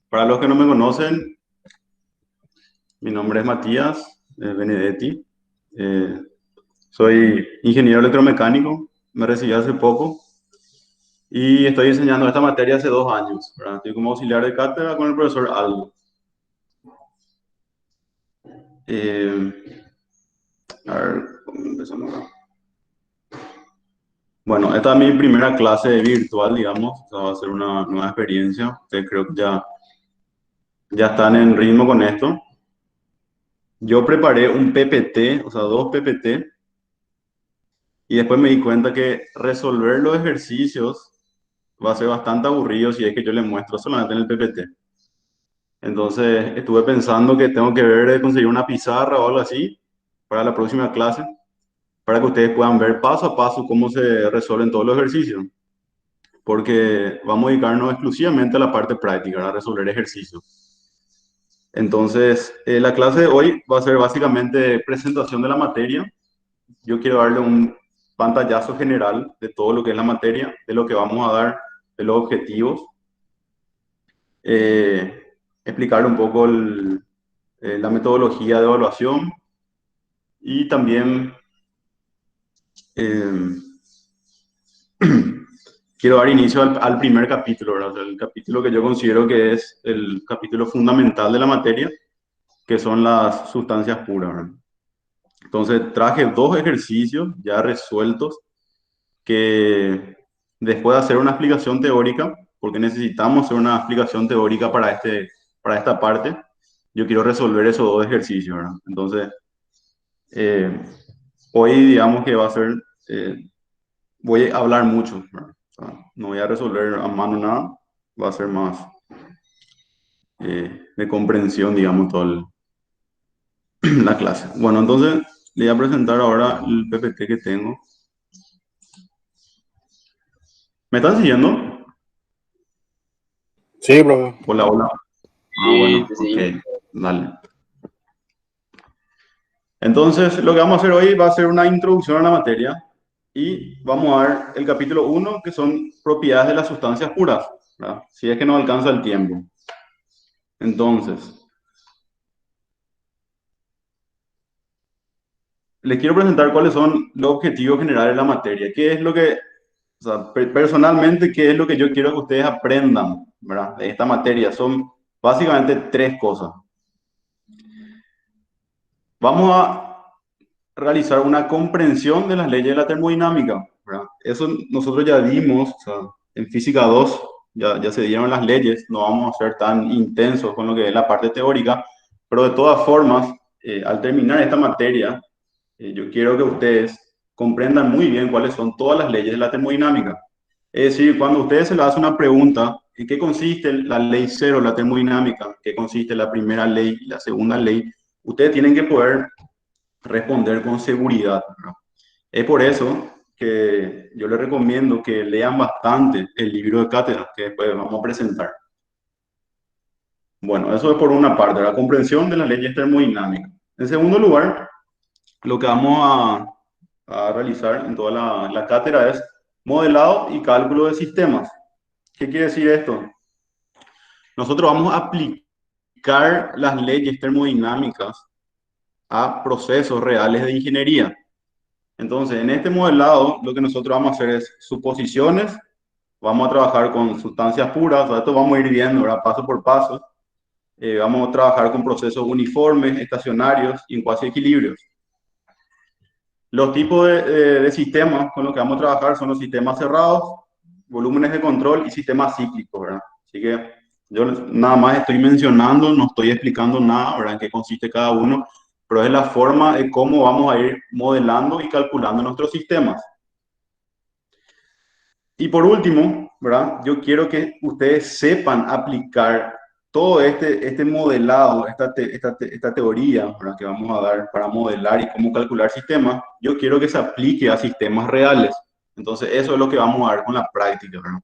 Para los que no me conocen, mi nombre es Matías Benedetti. Eh, Soy ingeniero electromecánico, me recibí hace poco y estoy enseñando esta materia hace 2 años, ¿verdad? Estoy como auxiliar de cátedra con el profesor Aldo. Eh, a ver, ¿cómo empezamos acá? Bueno, esta es mi primera clase virtual, digamos. O sea, va a ser una nueva experiencia. Ustedes creo que ya están en ritmo con esto. Yo preparé un PPT, o sea, 2 PPT. Y después me di cuenta que resolver los ejercicios va a ser bastante aburrido si es que yo les muestro solamente en el PPT. Entonces estuve pensando que tengo que ver de conseguir una pizarra o algo así para la próxima clase, para que ustedes puedan ver paso a paso cómo se resuelven todos los ejercicios. Porque vamos a dedicarnos exclusivamente a la parte práctica, a resolver ejercicios. Entonces, la clase de hoy va a ser básicamente presentación de la materia. Yo quiero darle un pantallazo general de todo lo que es la materia, de lo que vamos a dar, de los objetivos, explicarle un poco la metodología de evaluación y también eh, quiero dar inicio al primer capítulo, ¿verdad? O sea, el capítulo que yo considero que es el capítulo fundamental de la materia, que son las sustancias puras, ¿verdad? Entonces traje 2 ejercicios ya resueltos que después de hacer una explicación teórica, porque necesitamos hacer una explicación teórica para esta parte, yo quiero resolver esos 2 ejercicios, ¿verdad? Entonces, eh, hoy digamos que va a ser, voy a hablar mucho, ¿verdad? O sea, no voy a resolver a mano nada, va a ser más de comprensión, digamos, toda la clase. Bueno, entonces le voy a presentar ahora el PPT que tengo. ¿Me están siguiendo? Sí, profe. Hola, hola. Ah, Sí, bueno, te ok, seguimos. dale. Entonces, lo que vamos a hacer hoy va a ser una introducción a la materia y vamos a ver el capítulo 1, que son propiedades de las sustancias puras, ¿verdad? Si es que no alcanza el tiempo. Entonces, les quiero presentar cuáles son los objetivos generales de la materia. ¿Qué es lo que, o sea, personalmente, qué es lo que yo quiero que ustedes aprendan, ¿verdad? De esta materia? Son básicamente 3 cosas. Vamos a realizar una comprensión de las leyes de la termodinámica, ¿verdad? Eso nosotros ya vimos, o sea, en física 2 ya se dieron las leyes, no vamos a ser tan intensos con lo que es la parte teórica, pero de todas formas, al terminar esta materia, yo quiero que ustedes comprendan muy bien cuáles son todas las leyes de la termodinámica. Es decir, cuando a ustedes se les hace una pregunta, ¿en qué consiste la ley cero, la termodinámica? ¿En qué consiste la primera ley y la segunda ley? Ustedes tienen que poder responder con seguridad, ¿verdad? Es por eso que yo les recomiendo que lean bastante el libro de cátedra que después vamos a presentar. Bueno, eso es por una parte, la comprensión de las leyes termodinámicas. En segundo lugar, lo que vamos a realizar en toda la cátedra es modelado y cálculo de sistemas. ¿Qué quiere decir esto? Nosotros vamos a aplicar las leyes termodinámicas a procesos reales de ingeniería. Entonces, en este modelado, lo que nosotros vamos a hacer es suposiciones, vamos a trabajar con sustancias puras, o sea, esto vamos a ir viendo, ¿verdad? Paso por paso. Vamos a trabajar con procesos uniformes, estacionarios y en cuasi equilibrios. Los tipos de sistemas con los que vamos a trabajar son los sistemas cerrados, volúmenes de control y sistemas cíclicos, ¿verdad? Así que yo nada más estoy mencionando, no estoy explicando nada, ¿verdad? En qué consiste cada uno, pero es la forma de cómo vamos a ir modelando y calculando nuestros sistemas. Y por último, ¿verdad? Yo quiero que ustedes sepan aplicar todo este modelado, esta teoría, ¿verdad? Que vamos a dar para modelar y cómo calcular sistemas. Yo quiero que se aplique a sistemas reales. Entonces, eso es lo que vamos a ver con la práctica, ¿verdad?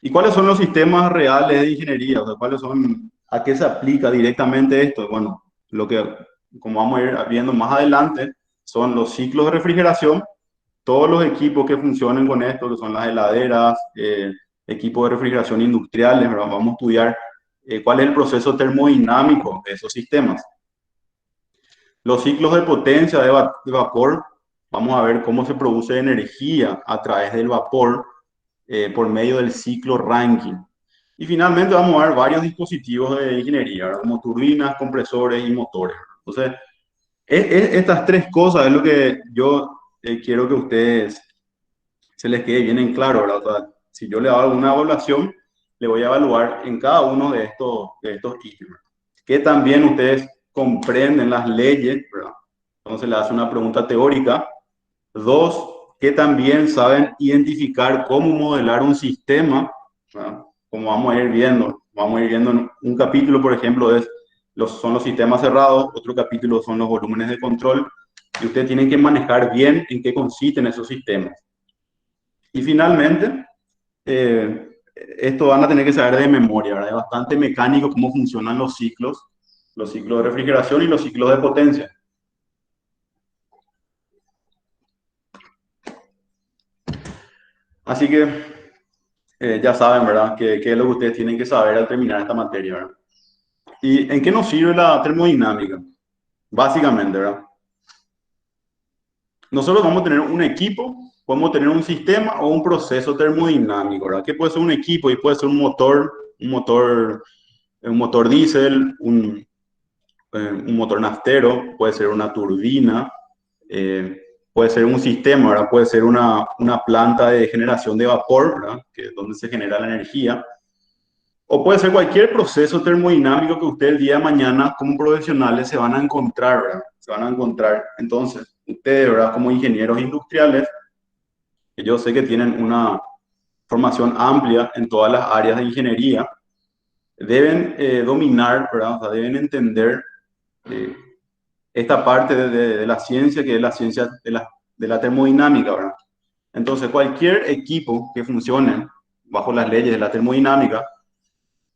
¿Y cuáles son los sistemas reales de ingeniería? O sea, ¿cuáles son, a qué se aplica directamente esto? Bueno, lo que, como vamos a ir viendo más adelante, son los ciclos de refrigeración, todos los equipos que funcionen con esto, que son las heladeras, equipos de refrigeración industriales, ¿verdad? Vamos a estudiar cuál es el proceso termodinámico de esos sistemas. Los ciclos de potencia de vapor, vamos a ver cómo se produce energía a través del vapor por medio del ciclo Rankine. Y finalmente vamos a ver varios dispositivos de ingeniería, ¿verdad? Como turbinas, compresores y motores. Entonces, estas tres cosas es lo que yo quiero que ustedes se les quede bien en claro, ¿verdad? O sea, si yo le hago una evaluación, le voy a evaluar en cada uno de estos ítems. Que también ustedes comprenden las leyes, ¿verdad? Entonces le hace una pregunta teórica. Dos, que también saben identificar cómo modelar un sistema, ¿verdad? Como vamos a ir viendo en un capítulo, por ejemplo, son los sistemas cerrados, otro capítulo son los volúmenes de control, y ustedes tienen que manejar bien en qué consisten esos sistemas. Y finalmente, esto van a tener que saber de memoria, ¿verdad? Es bastante mecánico cómo funcionan los ciclos de refrigeración y los ciclos de potencia. Así que ya saben, ¿verdad? ¿Qué es lo que ustedes tienen que saber al terminar esta materia, ¿verdad? ¿Y en qué nos sirve la termodinámica? Básicamente, ¿verdad? Nosotros vamos a tener un equipo, podemos tener un sistema o un proceso termodinámico, ¿verdad? Que puede ser un equipo y puede ser un motor diésel, un motor naftero, puede ser una turbina, puede ser un sistema, ¿verdad? Puede ser una planta de generación de vapor, ¿verdad? Que es donde se genera la energía. O puede ser cualquier proceso termodinámico que ustedes el día de mañana como profesionales se van a encontrar, ¿verdad? Se van a encontrar. Entonces, ustedes, ¿verdad? Como ingenieros industriales, que yo sé que tienen una formación amplia en todas las áreas de ingeniería, deben dominar, ¿verdad? O sea, deben entender eh, esta parte de la ciencia, que es la ciencia de la termodinámica, ¿verdad? Entonces, cualquier equipo que funcione bajo las leyes de la termodinámica,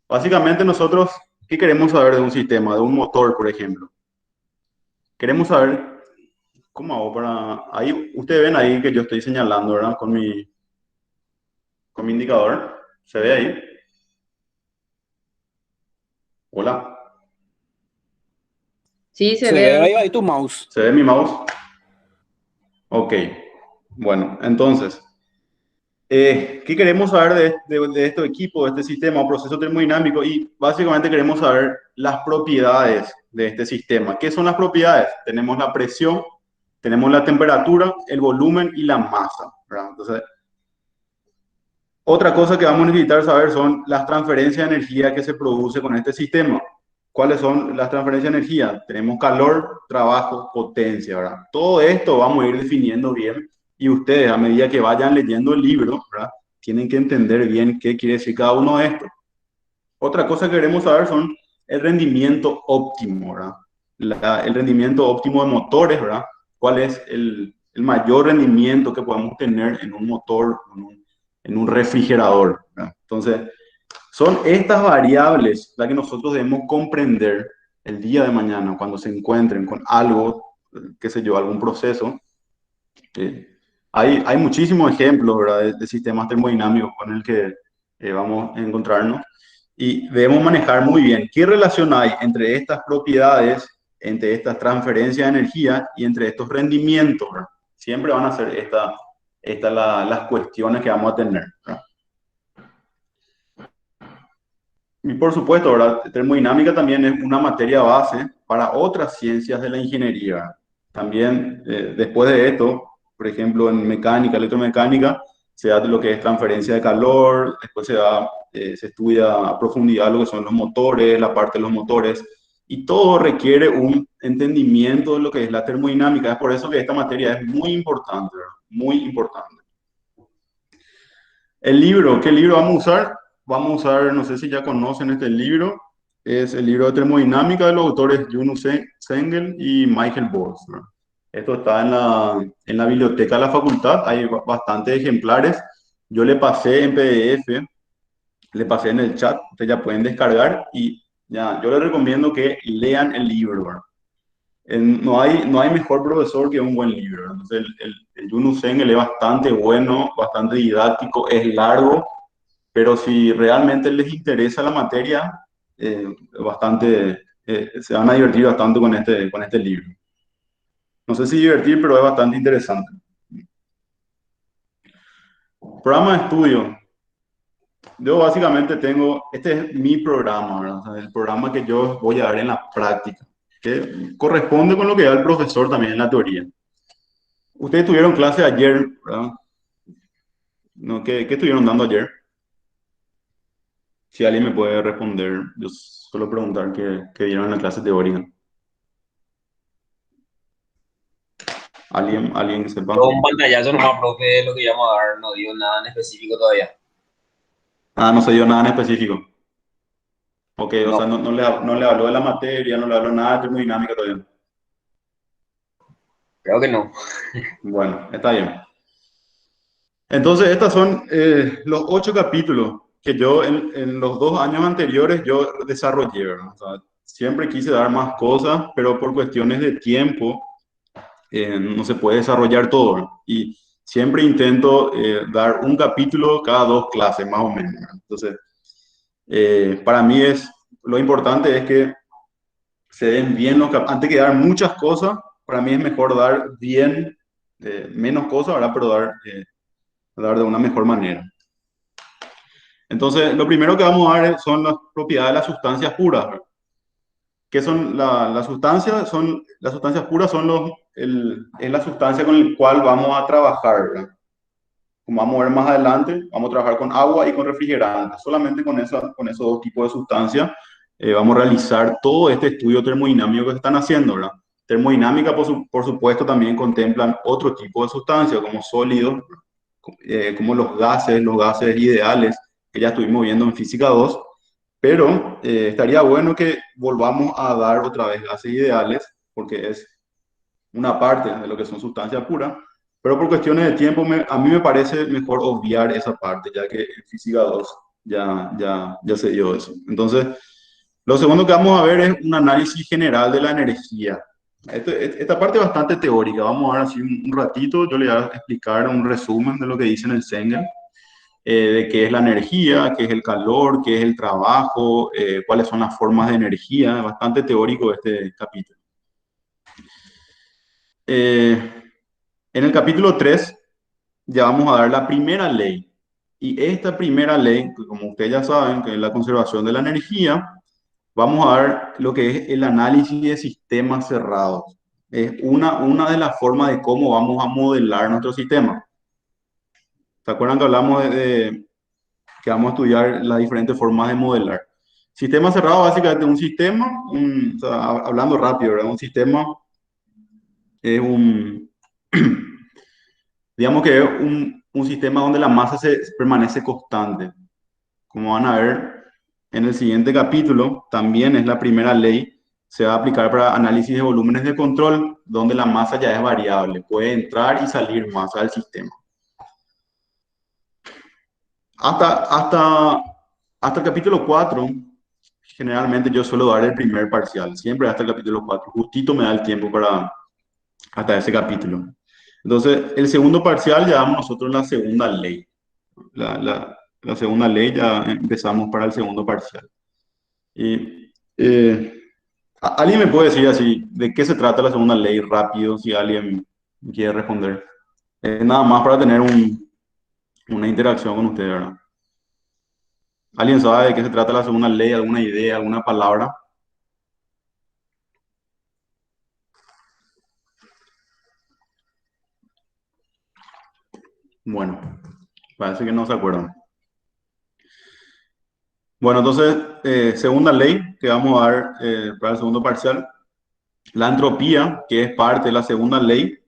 básicamente nosotros, ¿qué queremos saber de un sistema, de un motor, por ejemplo? Queremos saber cómo hago para... Ahí, ustedes ven ahí que yo estoy señalando, ¿verdad? Con mi indicador. ¿Se ve ahí? Hola. Sí, se Se ve, ve ahí doctor. tu mouse. ¿Se ve mi mouse? Ok. Bueno, entonces, ¿qué queremos saber de este equipo, de este sistema o proceso termodinámico? Y básicamente queremos saber las propiedades de este sistema. ¿Qué son las propiedades? Tenemos la presión, tenemos la temperatura, el volumen y la masa, ¿verdad? Entonces, otra cosa que vamos a necesitar saber son las transferencias de energía que se produce con este sistema. ¿Cuáles son las transferencias de energía? Tenemos calor, trabajo, potencia, ¿verdad? Todo esto vamos a ir definiendo bien y ustedes a medida que vayan leyendo el libro, ¿verdad? Tienen que entender bien qué quiere decir cada uno de estos. Otra cosa que queremos saber son el rendimiento óptimo, ¿verdad? El rendimiento óptimo de motores, ¿verdad? ¿Cuál es el mayor rendimiento que podemos tener en un motor, en un refrigerador, ¿verdad? Entonces, son estas variables las que nosotros debemos comprender el día de mañana cuando se encuentren con algo, qué sé yo, algún proceso. Eh, hay muchísimos ejemplos, ¿verdad? De sistemas termodinámicos con el que vamos a encontrarnos y debemos manejar muy bien qué relación hay entre estas propiedades, entre estas transferencias de energía y entre estos rendimientos, ¿verdad? Siempre van a ser las cuestiones que vamos a tener, ¿verdad? Y por supuesto, ¿verdad? Termodinámica también es una materia base para otras ciencias de la ingeniería. También, después de esto, por ejemplo, en mecánica, electromecánica, se da lo que es transferencia de calor, después se estudia a profundidad lo que son los motores, la parte de los motores, y todo requiere un entendimiento de lo que es la termodinámica. Es por eso que esta materia es muy importante, ¿verdad? Muy importante. El libro, ¿qué libro vamos a usar? Vamos a usar, no sé si ya conocen este libro, es el libro de termodinámica de los autores Yunus Sengel y Michael Bors, ¿no? Esto está en la biblioteca de la facultad, hay bastantes ejemplares. Yo le pasé en PDF, le pasé en el chat, ustedes ya pueden descargar y ya, yo les recomiendo que lean el libro, ¿verdad? No hay mejor profesor que un buen libro, ¿verdad? Entonces, el Yunus Sengel es bastante bueno, bastante didáctico, es largo, pero si realmente les interesa la materia, se van a divertir bastante con este libro. No sé si divertir, pero es bastante interesante. Programa de estudio. Yo básicamente tengo, este es mi programa, ¿verdad? O sea, el programa que yo voy a dar en la práctica, que corresponde con lo que da el profesor también en la teoría. Ustedes tuvieron clase ayer, ¿verdad? ¿No? ¿Qué estuvieron dando ayer? Si alguien me puede responder, yo suelo preguntar qué vieron en la clase teórica. ¿Alguien que sepa? Yo un pantallazo nomás, profe, de lo que íbamos a dar, no digo nada en específico todavía. Ah, no se dio nada en específico. Ok, o sea, No, no le habló de la materia, no le habló nada de termodinámica todavía. creo que no. Bueno, está bien. Entonces, estos son los 8 capítulos que yo en los 2 años anteriores yo desarrollé, ¿verdad? O sea, siempre quise dar más cosas, pero por cuestiones de tiempo no se puede desarrollar todo, ¿verdad? Y siempre intento dar un capítulo cada 2 clases, más o menos, ¿verdad? Entonces, para mí lo importante es que se den bien antes que dar muchas cosas, para mí es mejor dar bien, menos cosas, ¿verdad? Pero dar de una mejor manera. Entonces, lo primero que vamos a ver son las propiedades de las sustancias puras, ¿verdad? ¿Qué son las sustancias? Las sustancias puras es la sustancia con la cual vamos a trabajar, ¿verdad? Como vamos a ver más adelante, vamos a trabajar con agua y con refrigerante. Solamente con esos 2 tipos de sustancias vamos a realizar todo este estudio termodinámico que se están haciendo, ¿verdad? Termodinámica, por supuesto, también contemplan otro tipo de sustancias, como sólidos, como los gases ideales, que ya estuvimos viendo en Física 2, pero estaría bueno que volvamos a dar otra vez gases ideales, porque es una parte de lo que son sustancias puras, pero por cuestiones de tiempo a mí me parece mejor obviar esa parte, ya que en Física 2 ya se dio eso. Entonces, lo segundo que vamos a ver es un análisis general de la energía. Esta parte es bastante teórica, vamos a ver así un ratito, yo le voy a explicar un resumen de lo que dice en el Sengel, de qué es la energía, qué es el calor, qué es el trabajo, cuáles son las formas de energía, es bastante teórico este capítulo. Eh, en el capítulo 3 ya vamos a dar la primera ley. Y esta primera ley, que como ustedes ya saben, que es la conservación de la energía, vamos a ver lo que es el análisis de sistemas cerrados. Es una de las formas de cómo vamos a modelar nuestro sistema. ¿Se acuerdan que hablamos que vamos a estudiar las diferentes formas de modelar? Sistema cerrado básicamente es un sistema, o sea, hablando rápido, ¿verdad? Un sistema es digamos que es un sistema donde la masa permanece constante. Como van a ver en el siguiente capítulo, también es la primera ley, se va a aplicar para análisis de volúmenes de control, donde la masa ya es variable, puede entrar y salir masa del sistema. Hasta, hasta, hasta el capítulo 4 generalmente yo suelo dar el primer parcial, siempre hasta el capítulo 4 justito me da el tiempo para hasta ese capítulo. Entonces, el segundo parcial ya damos nosotros la segunda ley. La segunda ley ya empezamos para el segundo parcial. Y, ¿alguien me puede decir así de qué se trata la segunda ley rápido si alguien quiere responder? Nada más para tener una interacción con ustedes, ¿verdad? ¿Alguien sabe de qué se trata la segunda ley? ¿Alguna idea, alguna palabra? Bueno, parece que no se acuerdan. Bueno, entonces, segunda ley que vamos a dar para el segundo parcial, la entropía, que es parte de la segunda ley,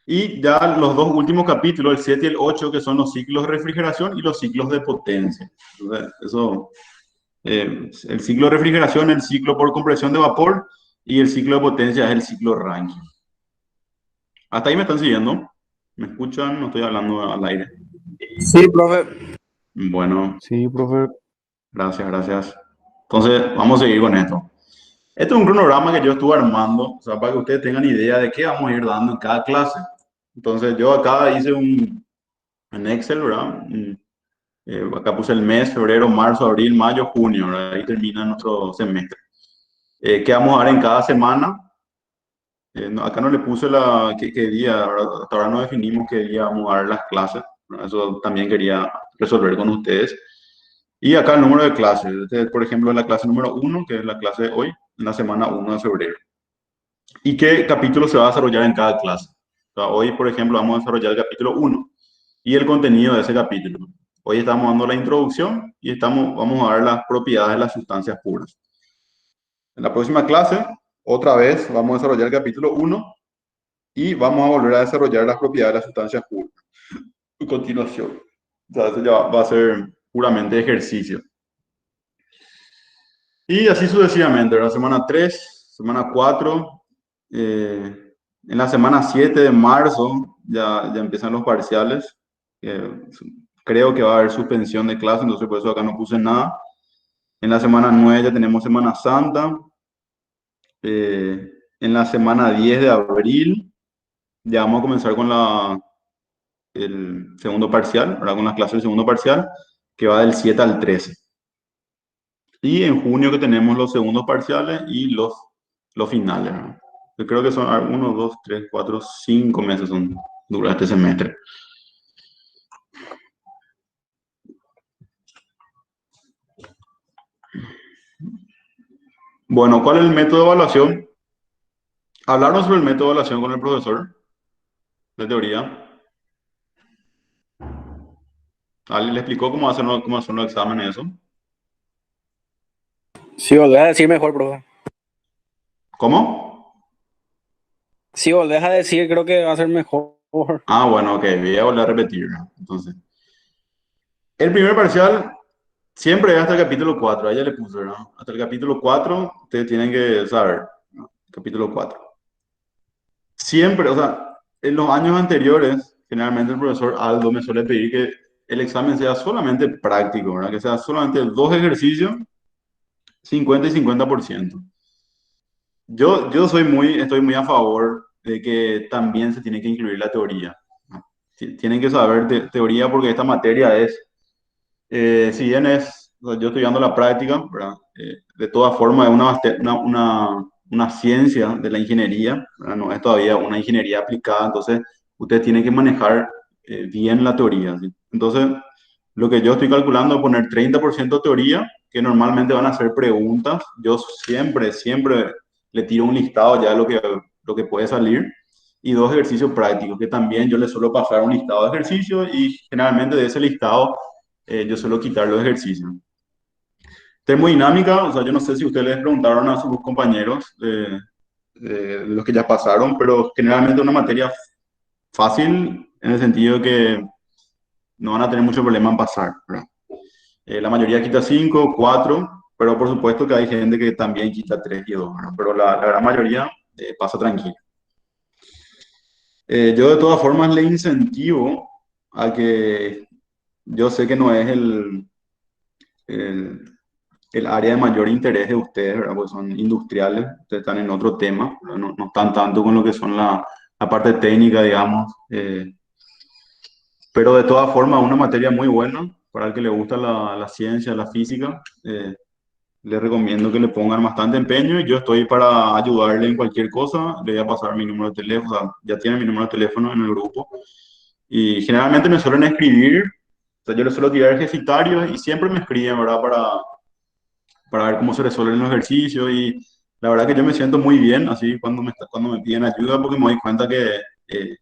y ya los 2 últimos capítulos, el 7 y el 8, que son los ciclos de refrigeración y los ciclos de potencia. Entonces, el ciclo de refrigeración es el ciclo por compresión de vapor y el ciclo de potencia es el ciclo Rankine. ¿Hasta ahí me están siguiendo? ¿Me escuchan? No estoy hablando al aire. Sí, profe. Bueno, Sí, profe. gracias, gracias. Entonces, vamos a seguir con esto. Este es un cronograma que yo estuve armando, o sea, para que ustedes tengan idea de qué vamos a ir dando en cada clase. Entonces, yo acá hice en Excel, ¿verdad? Acá puse el mes, febrero, marzo, abril, mayo, junio, ¿verdad? Ahí termina nuestro semestre. ¿Qué vamos a dar en cada semana? Acá no le puse qué día, ¿verdad? Hasta ahora no definimos qué día vamos a dar las clases, ¿verdad? Eso también quería resolver con ustedes. Y acá el número de clases. Este, por ejemplo, la clase número uno, que es la clase de hoy, en la semana 1 de febrero. ¿Y qué capítulo se va a desarrollar en cada clase? O sea, hoy, por ejemplo, vamos a desarrollar el capítulo uno y el contenido de ese capítulo. Hoy estamos dando la introducción y vamos a dar las propiedades de las sustancias puras. En la próxima clase, otra vez, vamos a desarrollar el capítulo uno y vamos a volver a desarrollar las propiedades de las sustancias puras. A continuación. O sea, eso ya va a ser puramente ejercicio. Y así sucesivamente, la semana 3, semana 4, en la semana 7 de marzo ya empiezan los parciales. Eh, Creo que va a haber suspensión de clase, entonces por eso acá no puse nada. En la semana 9 ya tenemos Semana Santa. En la semana 10 de abril ya vamos a comenzar con el segundo parcial, ¿verdad? Con las clases del segundo parcial, que va del 7 al 13. Y en junio que tenemos los segundos parciales y los finales, ¿no? Yo creo que son 1, 2, 3, 4, 5 meses son dura este semestre. Bueno, ¿cuál es el método de evaluación? Hablaron sobre el método de evaluación con el profesor de teoría. ¿Alguien le explicó cómo hacer los exámenes y eso? Si volvés a decir mejor, profe. ¿Cómo? Si volvés a decir, creo que va a ser mejor. Ah, bueno, ok, voy a volver a repetir, ¿no? Entonces, el primer parcial siempre es hasta el capítulo 4, ahí ya le puse, ¿no? Hasta el capítulo 4 ustedes tienen que saber, ¿no? Capítulo 4. Siempre, o sea, en los años anteriores, generalmente el profesor Aldo me suele pedir que el examen sea solamente práctico, ¿verdad? Que sea solamente 2 ejercicios, 50 y 50%. Yo estoy muy a favor de que también se tiene que incluir la teoría, ¿no? Tienen que saber teoría porque esta materia si bien o sea, yo estoy dando la práctica, ¿verdad? De todas formas es una ciencia de la ingeniería, ¿verdad? No es todavía una ingeniería aplicada, entonces usted tiene que manejar bien la teoría, ¿sí? Entonces, lo que yo estoy calculando es poner 30% teoría, que normalmente van a ser preguntas. Yo siempre le tiro un listado ya de lo que puede salir, y 2 ejercicios prácticos, que también yo le suelo pasar un listado de ejercicios y generalmente de ese listado yo suelo quitar los ejercicios. Termodinámica, o sea, yo no sé si ustedes les preguntaron a sus compañeros de los que ya pasaron, pero generalmente una materia fácil en el sentido de que no van a tener mucho problema en pasar, ¿verdad? La mayoría quita 5, 4, pero por supuesto que hay gente que también quita 3 y 2, ¿verdad? Pero la gran mayoría pasa tranquilo. Yo de todas formas le incentivo a que yo sé que no es el, el área de mayor interés de ustedes, ¿verdad? Porque son industriales, ustedes están en otro tema, ¿verdad? No están tanto con lo que son la parte técnica, digamos. Pero de todas formas, una materia muy buena para el que le gusta la ciencia, la física. Les recomiendo que le pongan bastante empeño y yo estoy para ayudarle en cualquier cosa. Le voy a pasar mi número de teléfono, o sea, ya tiene mi número de teléfono en el grupo. Y generalmente me suelen escribir, o sea, yo les suelo tirar ejercitarios y siempre me escriben, ¿verdad? Para ver cómo se resuelven los ejercicios, y la verdad que yo me siento muy bien así cuando me piden ayuda, porque me doy cuenta que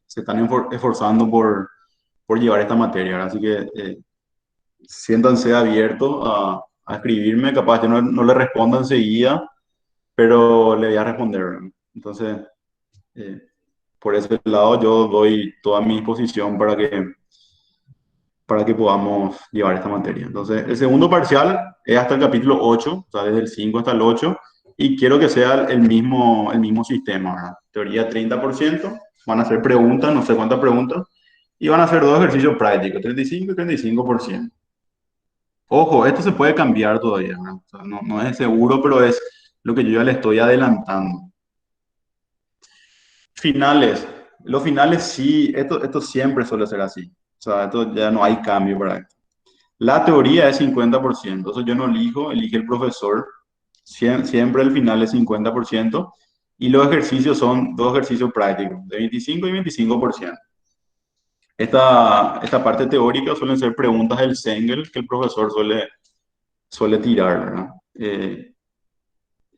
se están esforzando por llevar esta materia, ¿verdad? Así que siéntanse abiertos a escribirme, capaz yo no le responda enseguida, pero le voy a responder, ¿verdad? Entonces, eh, por ese lado yo doy toda mi disposición para que podamos llevar esta materia. Entonces, el segundo parcial es hasta el capítulo 8, o sea, desde el 5 hasta el 8, y quiero que sea el mismo sistema, ¿verdad? Teoría 30%, van a hacer preguntas, no sé cuántas preguntas, y van a hacer 2 ejercicios prácticos, 35 y 35%. Ojo, esto se puede cambiar todavía, ¿verdad? O sea, no es seguro, pero es lo que yo ya le estoy adelantando. Finales. Los finales sí, esto siempre suele ser así. O sea, esto ya no hay cambio para esto. La teoría es 50%, eso yo no elijo, elige el profesor. Siempre el final es 50%. Y los ejercicios son dos ejercicios prácticos, de 25 y 25%. Esta parte teórica suelen ser preguntas del Sengel que el profesor suele tirar, ¿verdad?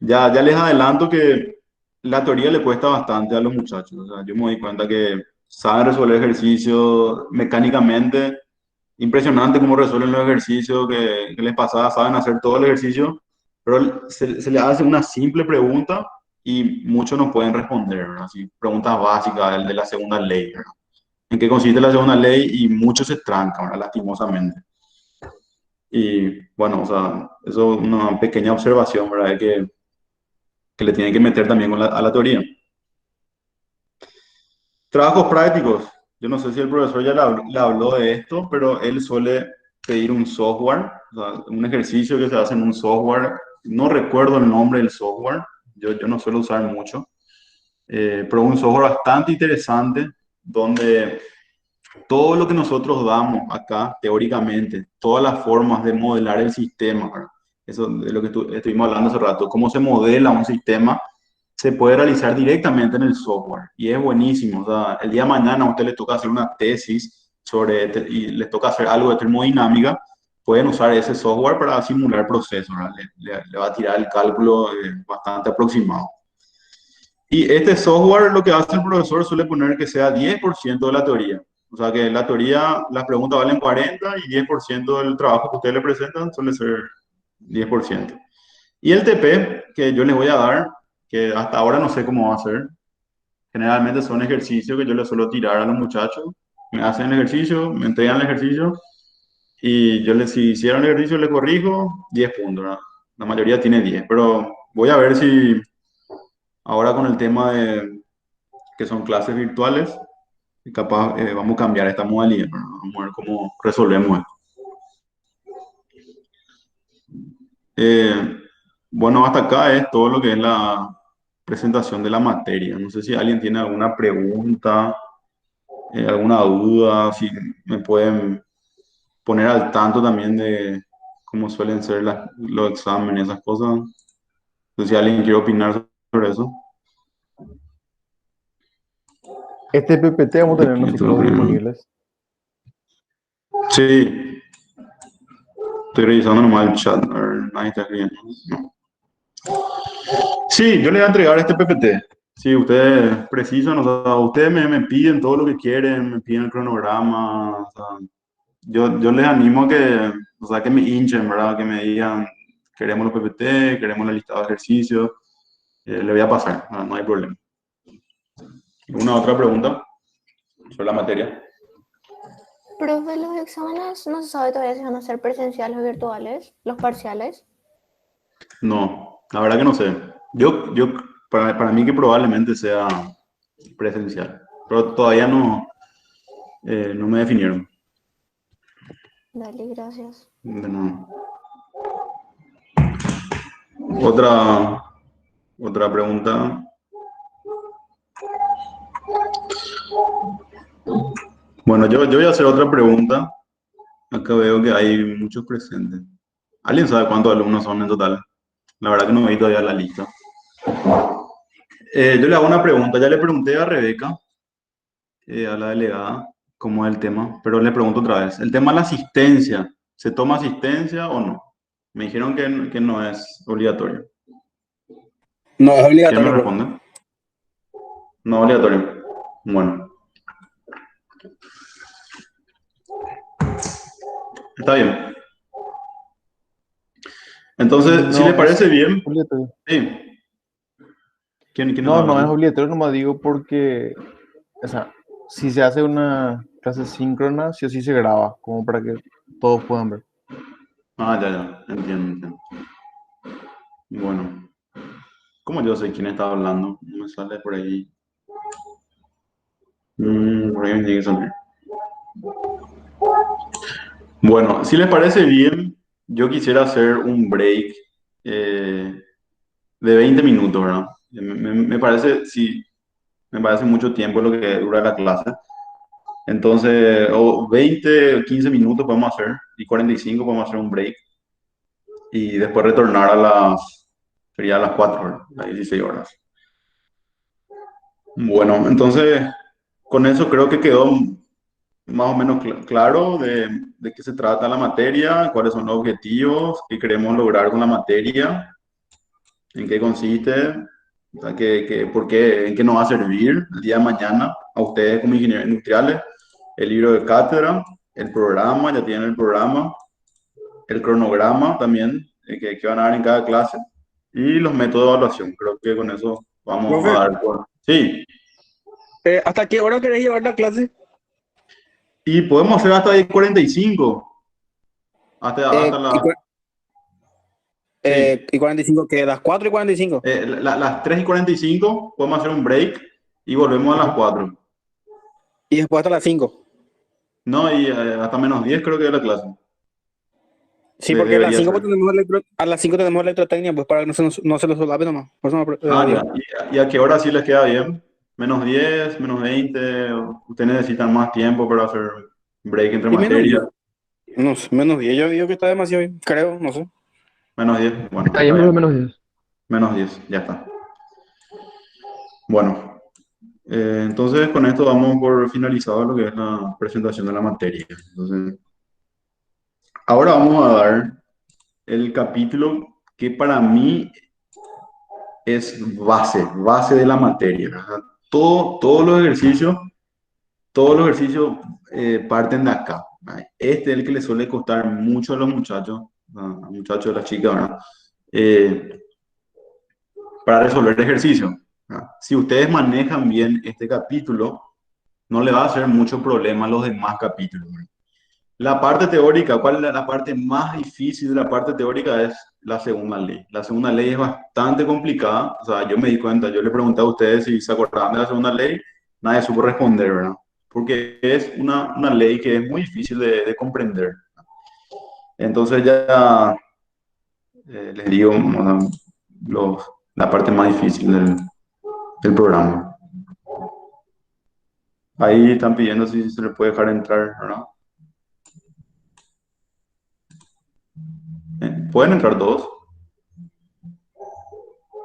Ya les adelanto que la teoría le cuesta bastante a los muchachos. O sea, yo me doy cuenta que saben resolver ejercicios mecánicamente. Impresionante cómo resuelven los ejercicios que les pasaba, saben hacer todo el ejercicio, pero se les hace una simple pregunta y muchos no pueden responder, ¿verdad? Así, preguntas básicas, el de la segunda ley, ¿verdad? ¿En qué consiste la segunda ley? Y muchos se trancan, ¿verdad? Lastimosamente. Y bueno, o sea, eso es una pequeña observación, ¿verdad? Que le tienen que meter también a la teoría. Trabajos prácticos. Yo no sé si el profesor ya le habló de esto, pero él suele pedir un software, o sea, un ejercicio que se hace en un software. No recuerdo el nombre del software, yo no suelo usar mucho, pero un software bastante interesante donde todo lo que nosotros damos acá, teóricamente, todas las formas de modelar el sistema, ¿verdad? Eso de lo que estuvimos hablando hace rato, cómo se modela un sistema, se puede realizar directamente en el software y es buenísimo. O sea, el día de mañana a usted le toca hacer una tesis y les toca hacer algo de termodinámica, pueden usar ese software para simular procesos, ¿verdad? Le va a tirar el cálculo bastante aproximado. Y este software lo que hace el profesor suele poner que sea 10% de la teoría. O sea que la teoría, las preguntas valen 40 y 10% del trabajo que ustedes le presentan suele ser 10%. Y el TP que yo les voy a dar, que hasta ahora no sé cómo va a ser, generalmente son ejercicios que yo les suelo tirar a los muchachos. Me hacen el ejercicio, me entregan el ejercicio y si hicieron el ejercicio les corrijo 10 puntos, ¿no? La mayoría tiene 10, pero voy a ver si ahora con el tema de que son clases virtuales, y capaz vamos a cambiar esta modalidad, ¿no? Vamos a ver cómo resolvemos esto. Eh, bueno, hasta acá es todo lo que es la presentación de la materia. No sé si alguien tiene alguna pregunta, alguna duda, si me pueden poner al tanto también de cómo suelen ser los exámenes, esas cosas. No sé si alguien quiere opinar sobre eso. Este PPT vamos a tener Aquí nosotros disponibles. Sí, estoy revisando nomás el chat. A ver, nadie está escribiendo. No. Sí, yo le voy a entregar este PPT. Si ustedes precisan, o sea, ustedes me piden todo lo que quieren, me piden el cronograma. O sea, yo les animo a que, o sea, que me hinchen, ¿verdad? Que me digan, queremos los PPT, queremos la lista de ejercicios. Le voy a pasar, no hay problema. ¿Una otra pregunta sobre la materia? Profe, los exámenes no se sabe todavía si van a ser presenciales o virtuales, los parciales. No, la verdad que no sé. Para mí que probablemente sea presencial, pero todavía no me definieron. Dale, gracias. De nada. Otra pregunta. Bueno, yo voy a hacer otra pregunta. Acá veo que hay muchos presentes. ¿Alguien sabe cuántos alumnos son en total? La verdad que no he visto todavía la lista. Yo le hago una pregunta. Ya le pregunté a Rebeca, a la delegada, cómo es el tema, pero le pregunto otra vez. El tema de la asistencia, ¿se toma asistencia o no? Me dijeron que no es obligatorio. No es ¿Quién me obligatorio, profe. responde? No es obligatorio. Bueno, está bien. Entonces, si le No parece es bien, obligatorio. sí. ¿Quién No, habla? no es obligatorio, nomás digo porque, o sea, si se hace una clase síncrona, sí o sí se graba, como para que todos puedan ver. Ya, entiendo. Bueno, ¿cómo yo sé quién está hablando? No me sale por ahí. Por ahí me tiene que salir. Bueno, si les parece bien, yo quisiera hacer un break eh, de 20 minutos, ¿verdad? Me parece, sí, me parece mucho tiempo lo que dura la clase. Entonces, o 20 o 15 minutos podemos hacer, y 45 podemos hacer un break, y después retornar sería a las 4 horas, a 16 horas. Bueno, entonces, con eso creo que quedó más o menos claro de qué se trata la materia, cuáles son los objetivos que queremos lograr con la materia, en qué consiste, o sea, por qué, en qué nos va a servir el día de mañana a ustedes como ingenieros industriales, el libro de cátedra, el programa, ya tienen el programa, el cronograma también, que van a dar en cada clase, y los métodos de evaluación. Creo que con eso vamos a Profe, dar por... Sí, ¿hasta qué hora querés llevar la clase? y podemos hacer hasta ahí 45, hasta Eh, y, la... cua- Sí, y 45, ¿qué? ¿Las 4 y 45? las 3:45 podemos hacer un break y volvemos a las Ajá. 4. Y después hasta las 5. No, y hasta -10 creo que es la clase. Sí, porque a las Debería 5 ser. a las 5 tenemos electrotecnia, pues para que no se los solape nomás. Por eso Ah, ya. digo. ¿Y a qué hora sí les queda bien? -10, -20. ¿Ustedes necesitan más tiempo para hacer break entre Y menos materias? 10. No sé, menos 10. Yo digo que está demasiado bien, creo, no sé. -10, bueno, Está está bien, bien. profe, menos 10. -10, ya está. Bueno, entonces con esto damos por finalizado lo que es la presentación de la materia. Entonces, ahora vamos a dar el capítulo que para mí es base de la materia, ¿verdad? Todos los ejercicios parten de acá, ¿verdad? Este es el que le suele costar mucho a los muchachos, a los muchachos, a las chicas, ¿verdad? Eh, para resolver ejercicios, ¿verdad? Si ustedes manejan bien este capítulo, no le va a hacer mucho problema a los demás capítulos, ¿verdad? La parte teórica, ¿cuál es la parte más difícil de la parte teórica? Es la segunda ley. La segunda ley es bastante complicada. O sea, yo me di cuenta, yo le pregunté a ustedes si se acordaban de la segunda ley, nadie supo responder, ¿verdad? Porque es una ley que es muy difícil de comprender. Entonces ya les digo la parte más difícil del programa. Ahí están pidiendo si se le puede dejar entrar, ¿verdad? Pueden entrar todos.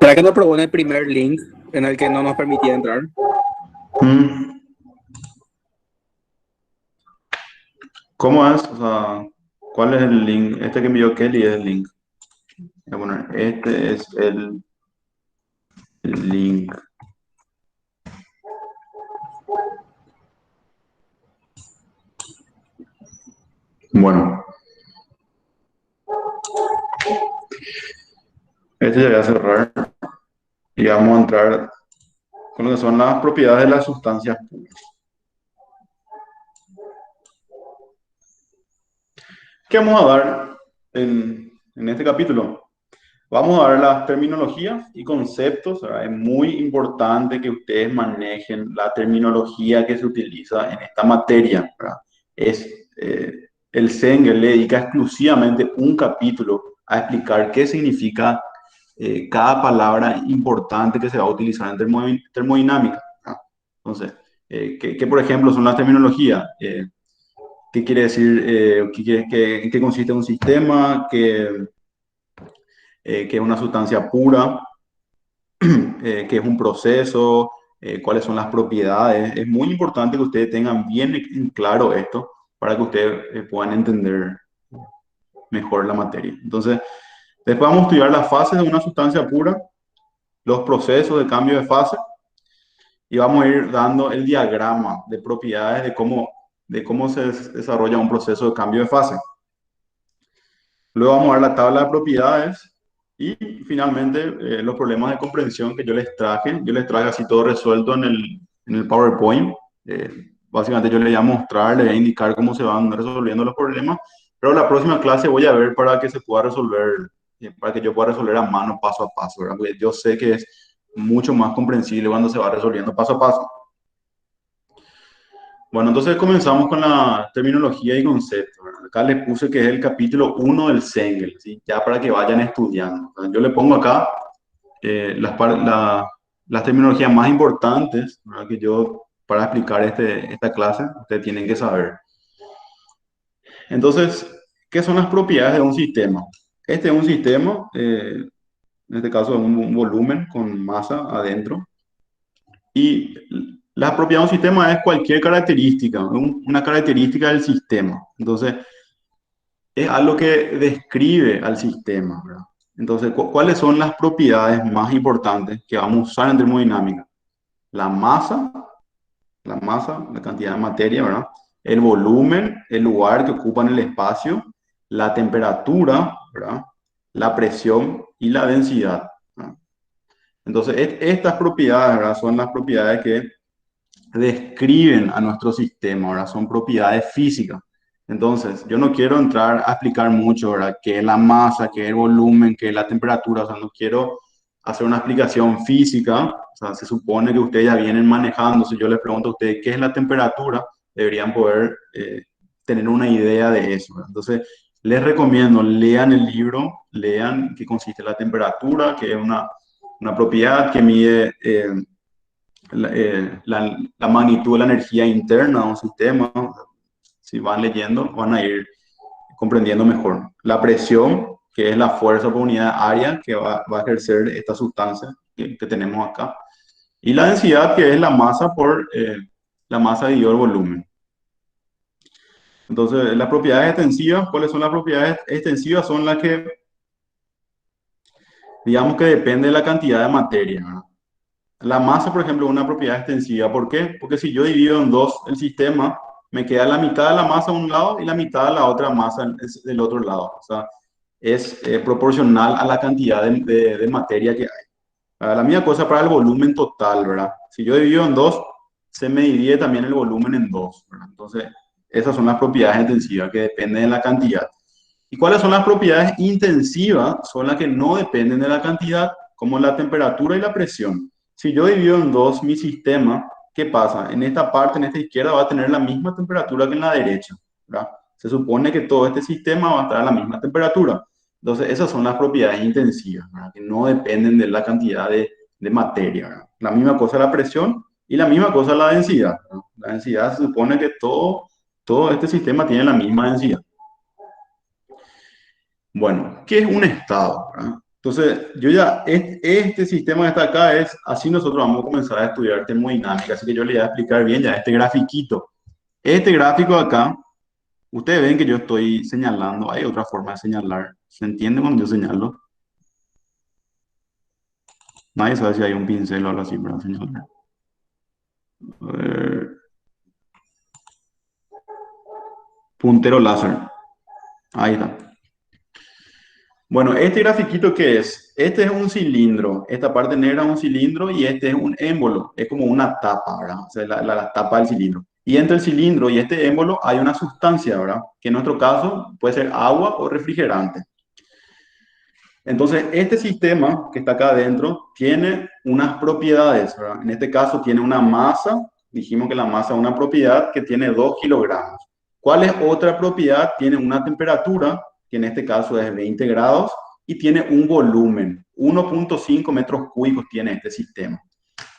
¿Será que nos probó en el primer link en el que no nos permitía entrar? Mm. ¿Cómo es? O sea, ¿cuál es el link? Este que envió Kelly es el link. Voy a poner, este es el link. Bueno, este ya voy a cerrar y vamos a entrar con lo que son las propiedades de las sustancias puras. ¿Qué vamos a dar en este capítulo? Vamos a ver las terminologías y conceptos, ¿verdad? Es muy importante que ustedes manejen la terminología que se utiliza en esta materia, ¿verdad? El CENGEL le dedica exclusivamente un capítulo a explicar qué significa cada palabra importante que se va a utilizar en termodinámica, ¿verdad? Entonces, ¿qué, por ejemplo son las terminologías? ¿Qué quiere decir? ¿En qué consiste un sistema? ¿Qué es una sustancia pura? ¿Qué es un proceso? ¿Cuáles son las propiedades? Es muy importante que ustedes tengan bien en claro esto para que ustedes puedan entender mejor la materia. Entonces, después vamos a estudiar las fases de una sustancia pura, los procesos de cambio de fase y vamos a ir dando el diagrama de propiedades de cómo se desarrolla un proceso de cambio de fase. Luego vamos a ver la tabla de propiedades y finalmente los problemas de comprensión que yo les traje. Yo les traje así todo resuelto en el PowerPoint. Básicamente yo les voy a mostrar, les voy a indicar cómo se van resolviendo los problemas, pero la próxima clase voy a ver para que se pueda resolver, para que yo pueda resolver a mano paso a paso, ¿verdad? Porque yo sé que es mucho más comprensible cuando se va resolviendo paso a paso. Bueno, entonces comenzamos con la terminología y conceptos, ¿verdad? Acá les puse que es el capítulo 1 del Sengel, ¿sí? Ya para que vayan estudiando. Yo le pongo acá las terminologías más importantes, ¿verdad? Que yo para explicar esta clase, ustedes tienen que saber. Entonces, ¿qué son las propiedades de un sistema? Este es un sistema, en este caso un volumen con masa adentro. Y la propiedad de un sistema es cualquier característica, una característica del sistema. Entonces, es algo que describe al sistema, ¿verdad? Entonces, ¿cuáles son las propiedades más importantes que vamos a usar en termodinámica? La masa, la cantidad de materia, ¿verdad? El volumen, el lugar que ocupa en el espacio, la temperatura, ¿verdad? La presión y la densidad, ¿verdad? Entonces, estas propiedades, ¿verdad? Son las propiedades que describen a nuestro sistema, ¿verdad? Son propiedades físicas. Entonces, yo no quiero entrar a explicar mucho, ¿verdad? Qué es la masa, qué es el volumen, qué es la temperatura, o sea, no quiero hacer una explicación física, o sea, se supone que ustedes ya vienen manejando, si yo les pregunto a ustedes qué es la temperatura, deberían poder tener una idea de eso, ¿verdad? Entonces, les recomiendo, lean el libro, lean qué consiste la temperatura, que es una propiedad que mide la magnitud de la energía interna de un sistema. Si van leyendo, van a ir comprendiendo mejor. La presión, que es la fuerza por unidad área que va a ejercer esta sustancia que tenemos acá. Y la densidad, que es la masa por la masa dividido el volumen. Entonces, las propiedades extensivas, ¿cuáles son las propiedades extensivas? Son las que, digamos que depende de la cantidad de materia, ¿verdad? La masa, por ejemplo, es una propiedad extensiva. ¿Por qué? Porque si yo divido en dos el sistema, me queda la mitad de la masa a un lado y la mitad de la otra masa del otro lado. O sea, es proporcional a la cantidad de materia que hay. La misma cosa para el volumen total, ¿verdad? Si yo divido en dos, se me divide también el volumen en dos, ¿verdad? Entonces, esas son las propiedades extensivas que dependen de la cantidad. ¿Y cuáles son las propiedades intensivas? Son las que no dependen de la cantidad, como la temperatura y la presión. Si yo divido en dos mi sistema, ¿qué pasa? En esta parte, en esta izquierda, va a tener la misma temperatura que en la derecha, ¿verdad? Se supone que todo este sistema va a estar a la misma temperatura. Entonces, esas son las propiedades intensivas, ¿verdad? Que no dependen de la cantidad de materia, ¿verdad? La misma cosa la presión y la misma cosa la densidad, ¿verdad? La densidad se supone que todo este sistema tiene la misma densidad. Bueno, ¿qué es un estado? ¿Verdad? Entonces, yo ya, este sistema que está acá es, así nosotros vamos a comenzar a estudiar termodinámica, así que yo le voy a explicar bien ya este grafiquito. Este gráfico acá, ustedes ven que yo estoy señalando, hay otra forma de señalar, ¿se entiende cuando yo señalo? Nadie sabe si hay un pincel o algo así para señalar. A ver. Puntero láser, ahí está. Bueno, este grafiquito, ¿qué es? Este es un cilindro, esta parte negra es un cilindro y este es un émbolo, es como una tapa, ¿verdad? O sea, la tapa del cilindro. Y entre el cilindro y este émbolo hay una sustancia, ¿verdad? Que en nuestro caso puede ser agua o refrigerante. Entonces, este sistema que está acá adentro tiene unas propiedades, ¿verdad? En este caso tiene una masa, dijimos que la masa es una propiedad que tiene 2 kilogramos. ¿Cuál es otra propiedad? Tiene una temperatura, que en este caso es 20 grados, y tiene un volumen, 1.5 metros cúbicos tiene este sistema.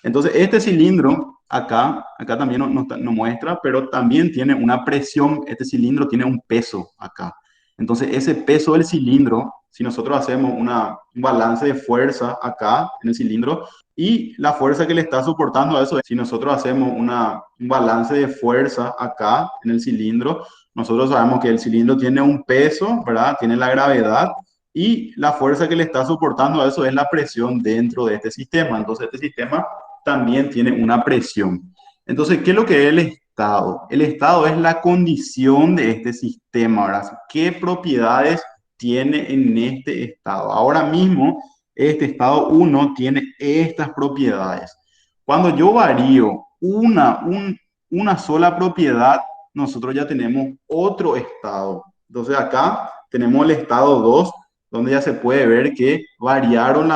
Entonces, este cilindro, acá también nos muestra, pero también tiene una presión, este cilindro tiene un peso acá. Entonces, ese peso del cilindro, si nosotros hacemos un balance de fuerza acá en el cilindro, y la fuerza que le está soportando a eso, si nosotros hacemos un balance de fuerza acá en el cilindro, nosotros sabemos que el cilindro tiene un peso, ¿verdad? Tiene la gravedad, y la fuerza que le está soportando a eso es la presión dentro de este sistema. Entonces, este sistema también tiene una presión. Entonces, ¿qué es lo que es el estado? El estado es la condición de este sistema, ¿verdad? ¿Qué propiedades tiene en este estado? Ahora mismo, este estado 1 tiene estas propiedades. Cuando yo varío una sola propiedad, nosotros ya tenemos otro estado. Entonces, acá tenemos el estado 2, donde ya se puede ver que variaron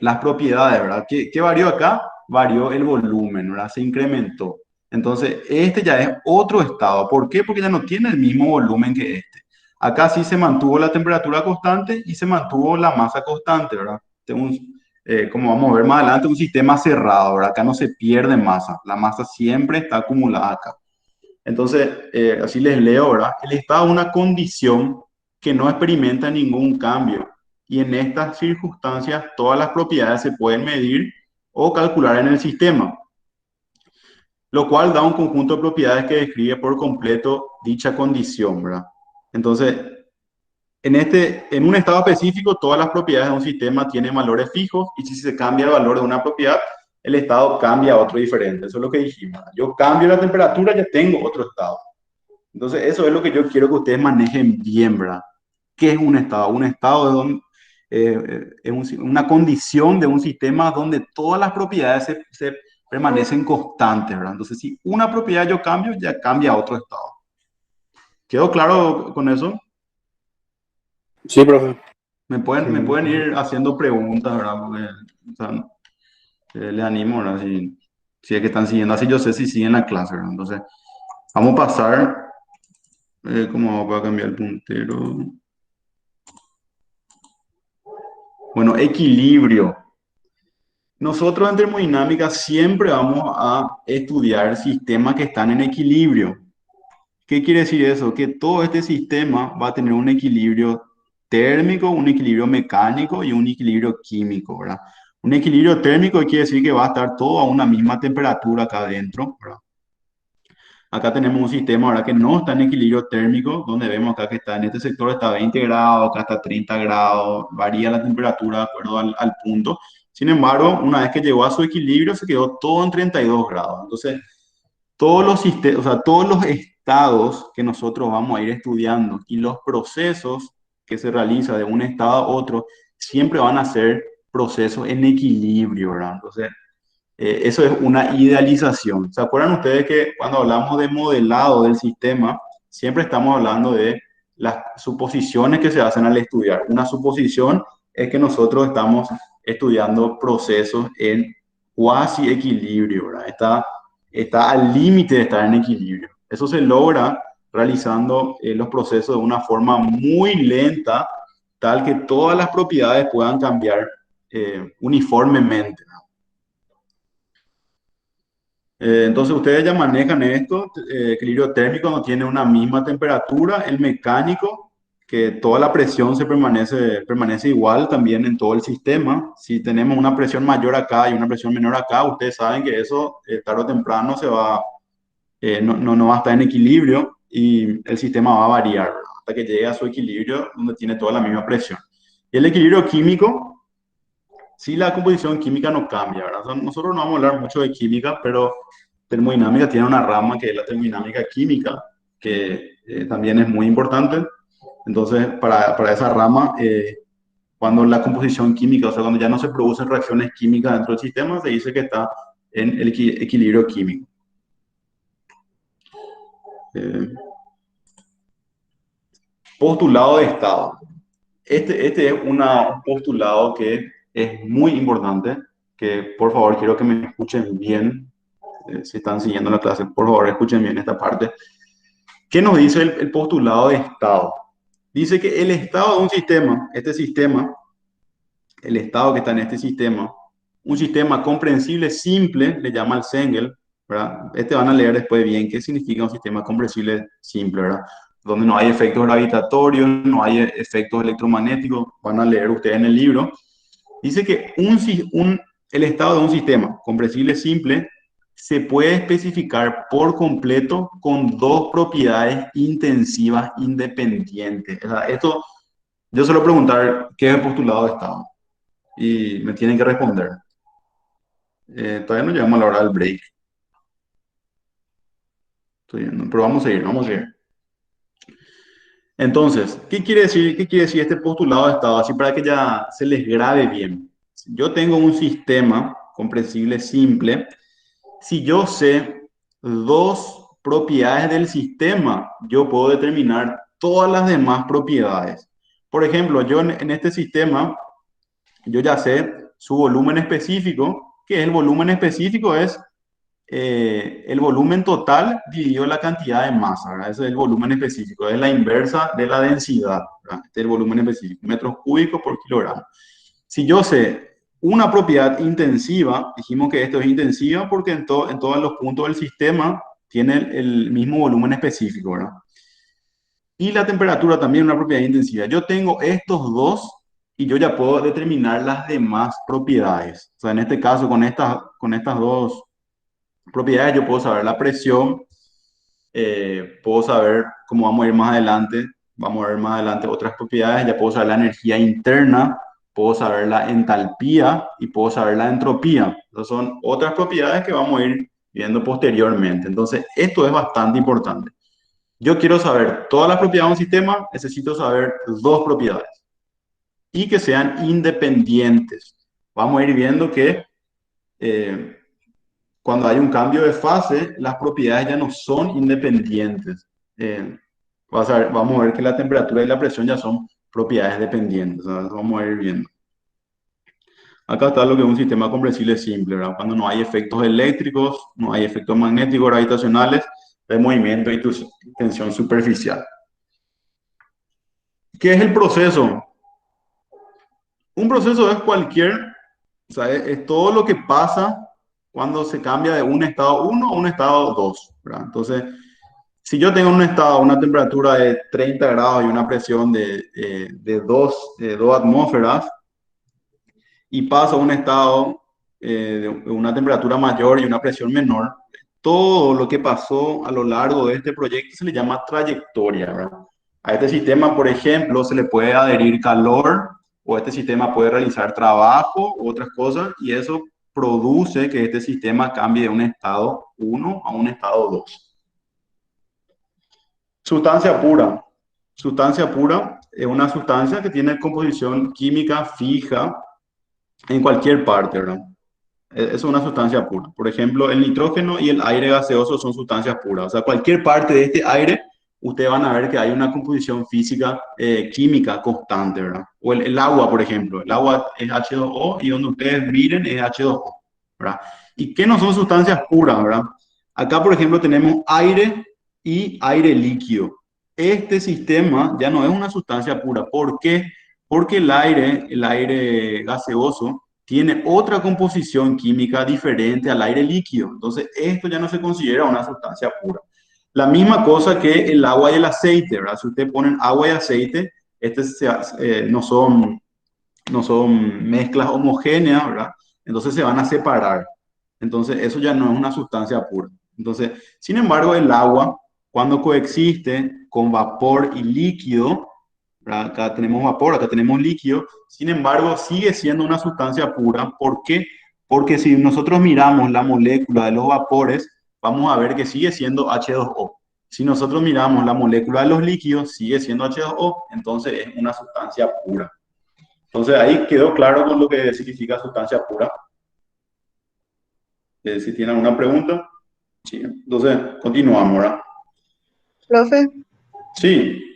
las propiedades, ¿verdad? ¿Qué varió acá? Varió el volumen, ¿verdad? Se incrementó. Entonces, este ya es otro estado. ¿Por qué? Porque ya no tiene el mismo volumen que este. Acá sí se mantuvo la temperatura constante y se mantuvo la masa constante, ¿verdad? como vamos a ver más adelante, un sistema cerrado, ¿verdad? Acá no se pierde masa, la masa siempre está acumulada acá. Entonces, así les leo, ¿verdad? El estado es una condición que no experimenta ningún cambio y en estas circunstancias todas las propiedades se pueden medir o calcular en el sistema, lo cual da un conjunto de propiedades que describe por completo dicha condición, ¿verdad? Entonces, en un estado específico, todas las propiedades de un sistema tienen valores fijos y si se cambia el valor de una propiedad, el estado cambia a otro diferente. Eso es lo que dijimos. Yo cambio la temperatura, ya tengo otro estado. Entonces, eso es lo que yo quiero que ustedes manejen bien, ¿verdad? ¿Qué es un estado? Un estado es, una condición de un sistema donde todas las propiedades se permanecen constantes, ¿verdad? Entonces, si una propiedad yo cambio, ya cambia a otro estado. ¿Quedó claro con eso? Sí, profe. Me pueden ir haciendo preguntas, ¿verdad? Porque, o sea, les animo, ¿verdad? Si es que están siguiendo, así yo sé si siguen la clase, ¿verdad? Entonces, vamos a pasar, ¿cómo va a cambiar el puntero? Bueno, equilibrio. Nosotros en termodinámica siempre vamos a estudiar sistemas que están en equilibrio. ¿Qué quiere decir eso? Que todo este sistema va a tener un equilibrio térmico, un equilibrio mecánico y un equilibrio químico, ¿verdad? Un equilibrio térmico quiere decir que va a estar todo a una misma temperatura acá adentro, ¿verdad? Acá tenemos un sistema ahora que no está en equilibrio térmico, donde vemos acá que está en este sector está a 20 grados, acá está a 30 grados, varía la temperatura de acuerdo al punto. Sin embargo, una vez que llegó a su equilibrio, se quedó todo en 32 grados. Entonces, todos los sistemas, o sea, todos los estados que nosotros vamos a ir estudiando y los procesos que se realizan de un estado a otro, siempre van a ser procesos en equilibrio, ¿verdad? Entonces, eso es una idealización. ¿Se acuerdan ustedes que cuando hablamos de modelado del sistema, siempre estamos hablando de las suposiciones que se hacen al estudiar? Una suposición es que nosotros estamos estudiando procesos en cuasi equilibrio, ¿verdad? Está al límite de estar en equilibrio. Eso se logra realizando los procesos de una forma muy lenta, tal que todas las propiedades puedan cambiar uniformemente. Entonces ustedes ya manejan esto, equilibrio térmico no tiene una misma temperatura, el mecánico, que toda la presión permanece igual también en todo el sistema. Si tenemos una presión mayor acá y una presión menor acá, ustedes saben que eso tarde o temprano no va a estar en equilibrio y el sistema va a variar, ¿verdad? Hasta que llegue a su equilibrio donde tiene toda la misma presión. Y el equilibrio químico, si la composición química no cambia, ¿verdad? O sea, nosotros no vamos a hablar mucho de química, pero termodinámica tiene una rama que es la termodinámica química, que también es muy importante. Entonces, para esa rama, cuando la composición química, o sea, cuando ya no se producen reacciones químicas dentro del sistema, se dice que está en el equilibrio químico. Postulado de estado. Este es un postulado que es muy importante, que por favor quiero que me escuchen bien, si están siguiendo la clase, por favor escuchen bien esta parte. ¿Qué nos dice el postulado de estado? Dice que el estado de un sistema, este sistema, el estado que está en este sistema, un sistema comprensible simple, le llama el Sengel, ¿verdad? Van a leer después bien qué significa un sistema comprensible simple, ¿verdad? Donde no hay efectos gravitatorios, no hay efectos electromagnéticos, van a leer ustedes en el libro. Dice que el estado de un sistema comprensible simple se puede especificar por completo con dos propiedades intensivas independientes. O sea, esto, yo suelo preguntar qué es el postulado de estado y me tienen que responder. Todavía no llegamos a la hora del break. Estoy viendo, pero vamos a seguir, vamos a seguir. Entonces, qué quiere decir este postulado de estado? Así para que ya se les grabe bien. Yo tengo un sistema comprensible simple. Si yo sé dos propiedades del sistema, yo puedo determinar todas las demás propiedades. Por ejemplo, yo en este sistema, yo ya sé su volumen específico, que el volumen específico es el volumen total dividido la cantidad de masa, ¿verdad? Ese es el volumen específico, es la inversa de la densidad, ¿verdad? Este es el volumen específico, metros cúbicos por kilogramo. Si yo sé una propiedad intensiva, dijimos que esto es intensiva porque en todos los puntos del sistema tiene el mismo volumen específico, ¿verdad? Y la temperatura también es una propiedad intensiva. Yo tengo estos dos y yo ya puedo determinar las demás propiedades. O sea, en este caso, con estas dos propiedades, yo puedo saber la presión, puedo saber cómo vamos a ver más adelante otras propiedades, ya puedo saber la energía interna, puedo saber la entalpía y puedo saber la entropía. Esas son otras propiedades que vamos a ir viendo posteriormente. Entonces, esto es bastante importante. Yo quiero saber todas las propiedades de un sistema, necesito saber dos propiedades y que sean independientes. Vamos a ir viendo que cuando hay un cambio de fase, las propiedades ya no son independientes. Vamos a ver que la temperatura y la presión ya son propiedades dependientes. ¿Sabes? Vamos a ir viendo. Acá está lo que es un sistema comprensible simple, ¿verdad? Cuando no hay efectos eléctricos, no hay efectos magnéticos gravitacionales, de movimiento y tensión superficial. ¿Qué es el proceso? Un proceso es o sea, es todo lo que pasa cuando se cambia de un estado 1 a un estado 2, ¿verdad? Entonces, si yo tengo un estado, una temperatura de 30 grados y una presión de 2 atmósferas, y paso a un estado de una temperatura mayor y una presión menor, todo lo que pasó a lo largo de este proyecto se le llama trayectoria, ¿verdad? A este sistema, por ejemplo, se le puede adherir calor o este sistema puede realizar trabajo u otras cosas y eso produce que este sistema cambie de un estado 1 a un estado 2. Sustancia pura. Sustancia pura es una sustancia que tiene composición química fija en cualquier parte, ¿verdad? Es una sustancia pura. Por ejemplo, el nitrógeno y el aire gaseoso son sustancias puras. O sea, cualquier parte de este aire, ustedes van a ver que hay una composición física, química constante, ¿verdad? O el agua, por ejemplo. El agua es H2O y donde ustedes miren es H2O, ¿verdad? ¿Y qué no son sustancias puras, verdad? Acá, por ejemplo, tenemos aire y aire líquido. Este sistema ya no es una sustancia pura. ¿Por qué? Porque el aire gaseoso, tiene otra composición química diferente al aire líquido. Entonces, esto ya no se considera una sustancia pura. La misma cosa que el agua y el aceite, ¿verdad? Si ustedes ponen agua y aceite, no son mezclas homogéneas, ¿verdad? Entonces se van a separar. Entonces, eso ya no es una sustancia pura. Entonces, sin embargo, el agua, cuando coexiste con vapor y líquido, ¿verdad? Acá tenemos vapor, acá tenemos líquido, sin embargo, sigue siendo una sustancia pura. ¿Por qué? Porque si nosotros miramos la molécula de los vapores, vamos a ver que sigue siendo H2O. Si nosotros miramos la molécula de los líquidos, sigue siendo H2O, entonces es una sustancia pura. Entonces ahí quedó claro con lo que significa sustancia pura. Si tienen alguna pregunta, sí. Entonces continuamos, ¿verdad? Profe, Sí.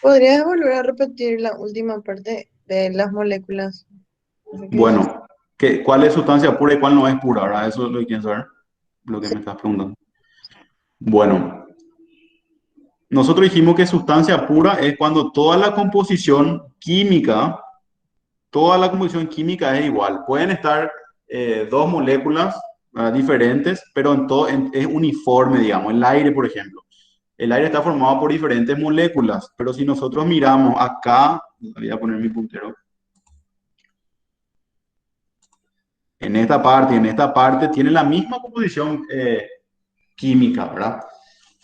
¿podrías volver a repetir la última parte de las moléculas? Bueno, ¿cuál es sustancia pura y cuál no es pura? ¿Verdad? Eso es lo que quieren saber, lo que me estás preguntando. Bueno, nosotros dijimos que sustancia pura es cuando toda la composición química es igual. Pueden estar dos moléculas diferentes, pero es uniforme, digamos. El aire, por ejemplo. El aire está formado por diferentes moléculas, pero si nosotros miramos acá, voy a poner mi puntero, en esta parte y en esta parte, tienen la misma composición química, ¿verdad?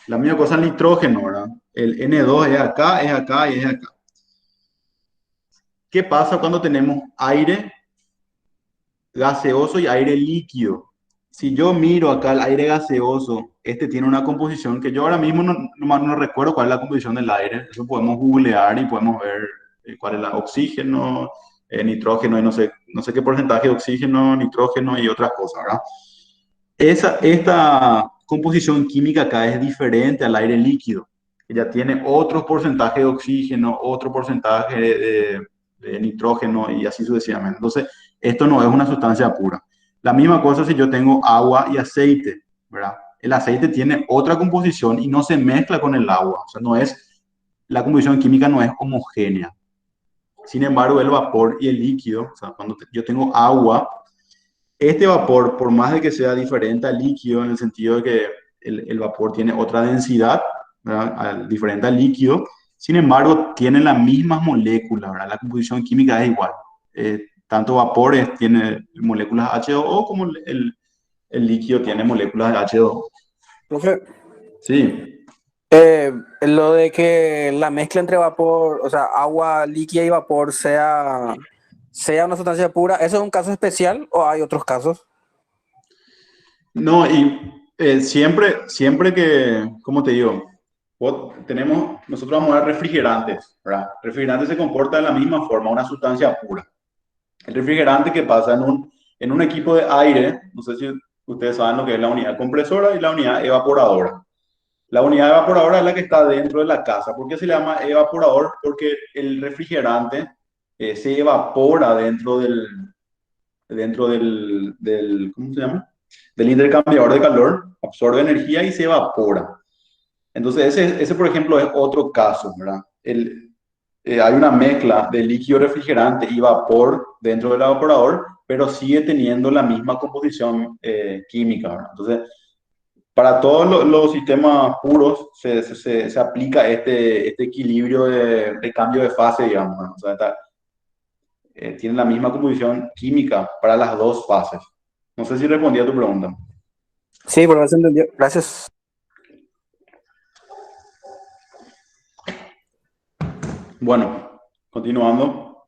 La misma cosa el nitrógeno, ¿verdad? El N2 es acá y es acá. ¿Qué pasa cuando tenemos aire gaseoso y aire líquido? Si yo miro acá el aire gaseoso, este tiene una composición que yo ahora mismo no recuerdo cuál es la composición del aire. Eso podemos googlear y podemos ver cuál es el oxígeno, nitrógeno y no sé qué porcentaje de oxígeno, nitrógeno y otras cosas, ¿verdad? Esta composición química acá es diferente al aire líquido. Ella tiene otro porcentaje de oxígeno, otro porcentaje de nitrógeno y así sucesivamente. Entonces, esto no es una sustancia pura. La misma cosa si yo tengo agua y aceite, ¿verdad? El aceite tiene otra composición y no se mezcla con el agua. O sea, la composición química no es homogénea. Sin embargo, el vapor y el líquido, o sea, cuando yo tengo agua, este vapor, por más de que sea diferente al líquido, en el sentido de que el vapor tiene otra densidad, ¿verdad? Diferente al líquido, sin embargo, tienen las mismas moléculas, ¿verdad? La composición química es igual. Tanto vapores tiene moléculas H2O como el líquido tiene moléculas de H2O. Profe, Sí. lo de que la mezcla entre vapor, o sea, agua líquida y vapor sea una sustancia pura, ¿eso es un caso especial o hay otros casos? No, y siempre que, ¿cómo te digo? Nosotros vamos a ver refrigerantes, ¿verdad? Refrigerante se comporta de la misma forma, una sustancia pura. El refrigerante que pasa en un equipo de aire, no sé si ustedes saben lo que es la unidad compresora y la unidad evaporadora. La unidad evaporadora es la que está dentro de la casa. ¿Por qué se le llama evaporador? Porque el refrigerante se evapora ¿cómo se llama? Del intercambiador de calor, absorbe energía y se evapora. Entonces, ese por ejemplo, es otro caso, ¿verdad? Hay una mezcla de líquido refrigerante y vapor dentro del evaporador, pero sigue teniendo la misma composición química, ¿verdad? Entonces, para todos los sistemas puros se aplica este equilibrio de cambio de fase, digamos, ¿no? O sea, tiene la misma composición química para las dos fases. No sé si respondí a tu pregunta. Sí, pero se entendió. Gracias. Bueno, continuando.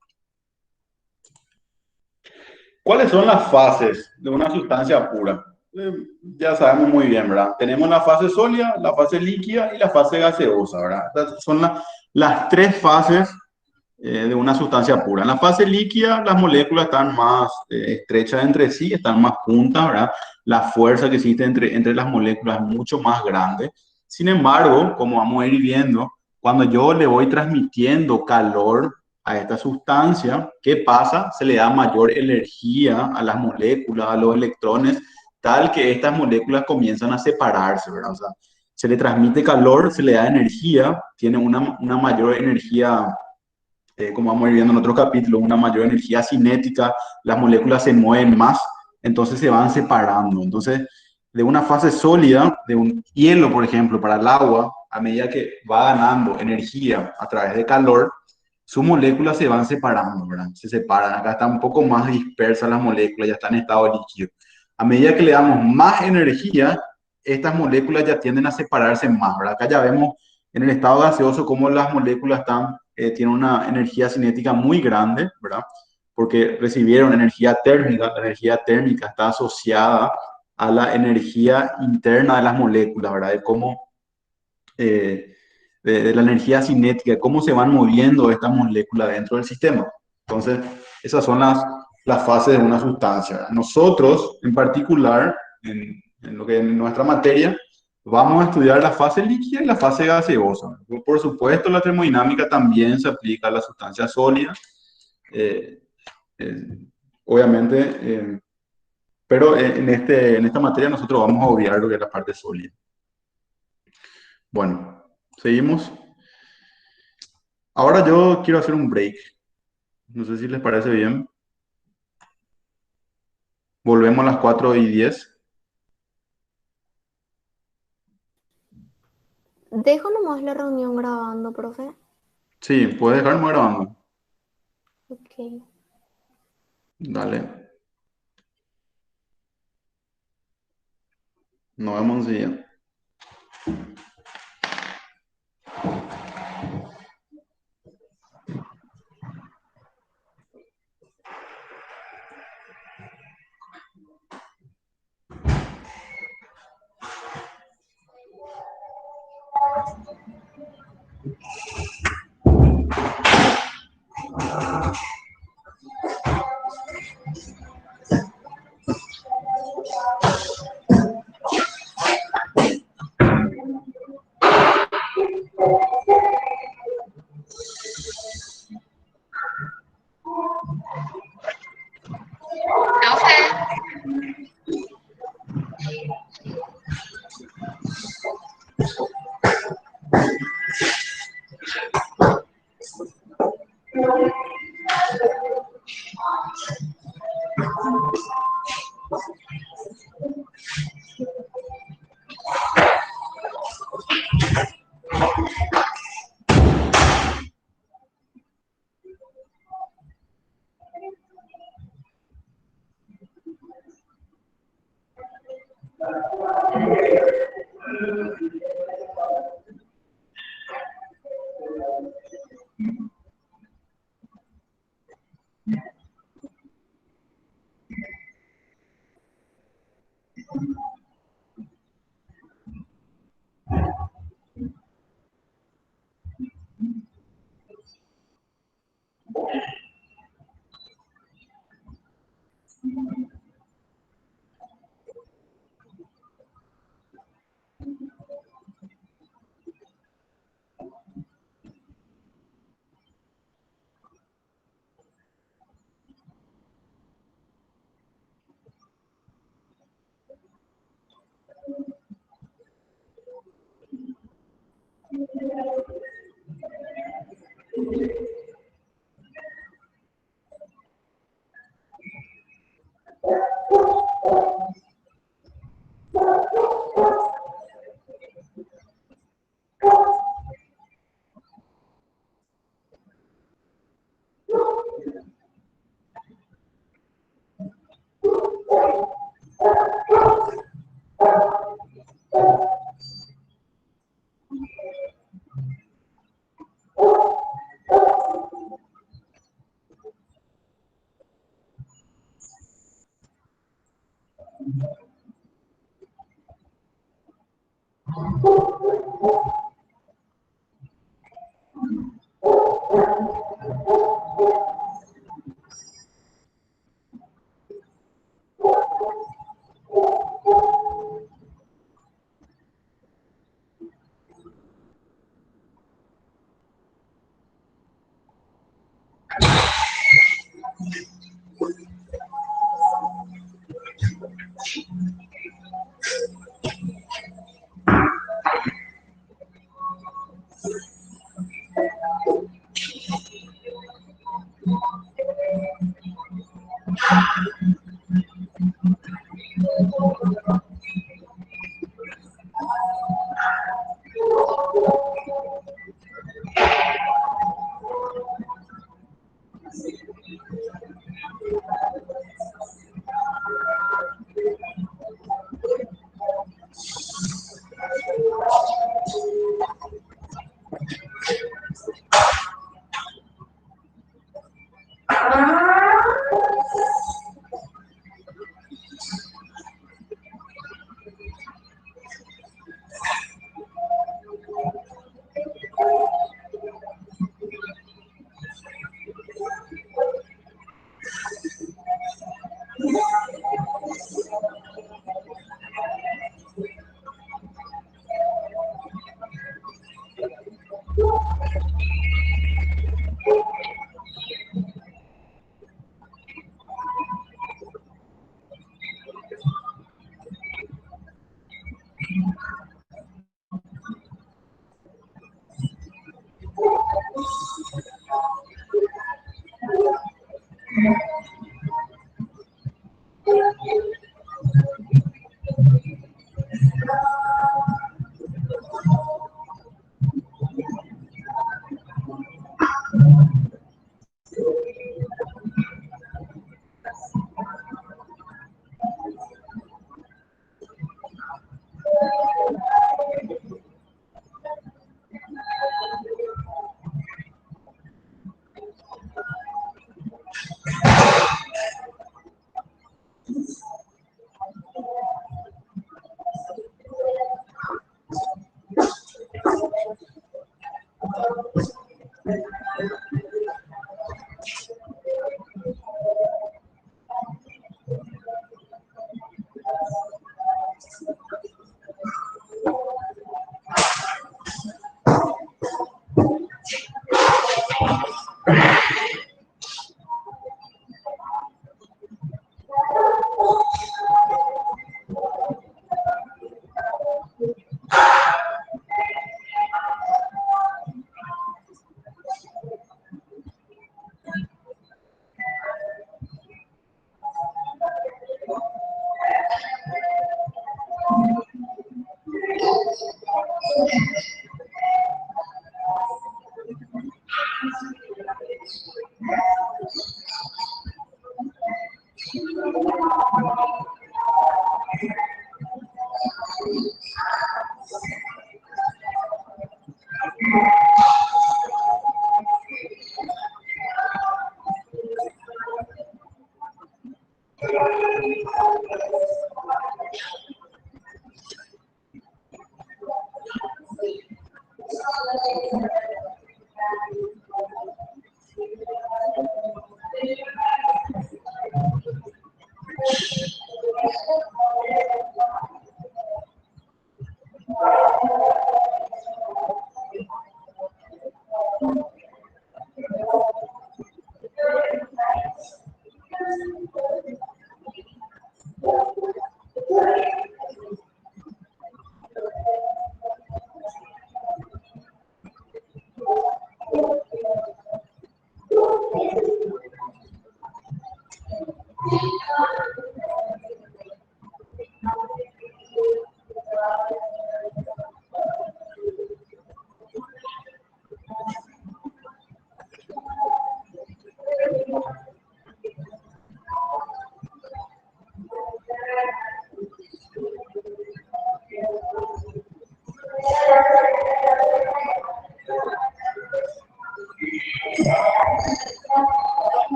¿Cuáles son las fases de una sustancia pura? Ya sabemos muy bien, ¿verdad? Tenemos la fase sólida, la fase líquida y la fase gaseosa, ¿verdad? Estas son las tres fases de una sustancia pura. En la fase líquida, las moléculas están más estrechas entre sí, están más juntas, ¿verdad? La fuerza que existe entre las moléculas es mucho más grande. Sin embargo, como vamos a ir viendo, cuando yo le voy transmitiendo calor a esta sustancia, ¿qué pasa? Se le da mayor energía a las moléculas, a los electrones, tal que estas moléculas comienzan a separarse, ¿verdad? O sea, se le transmite calor, se le da energía, tiene una mayor energía como vamos a ir viendo en otro capítulo, una mayor energía cinética, las moléculas se mueven más, entonces se van separando. Entonces, de una fase sólida, de un hielo, por ejemplo, para el agua, a medida que va ganando energía a través de calor, sus moléculas se van separando, ¿verdad? Se separan. Acá están un poco más dispersas las moléculas, ya están en estado líquido. A medida que le damos más energía, estas moléculas ya tienden a separarse más, ¿verdad? Acá ya vemos en el estado gaseoso cómo las moléculas tienen una energía cinética muy grande, ¿verdad? Porque recibieron energía térmica. La energía térmica está asociada a la energía interna de las moléculas, ¿verdad? De cómo, de la energía cinética, de cómo se van moviendo estas moléculas dentro del sistema. Entonces, esas son las fases de una sustancia, ¿verdad? Nosotros, en particular, en lo que es nuestra materia, vamos a estudiar la fase líquida y la fase gaseosa. Por supuesto, la termodinámica también se aplica a las sustancias sólidas, eh, eh, obviamente, pero en esta materia nosotros vamos a obviar lo que es la parte sólida. Bueno, seguimos. Ahora yo quiero hacer un break. No sé si les parece bien. Volvemos a las 4:10. Dejo nomás la reunión grabando, profe. Sí, puedes dejarme grabando. Ok. Dale. Nos vemos enseguida.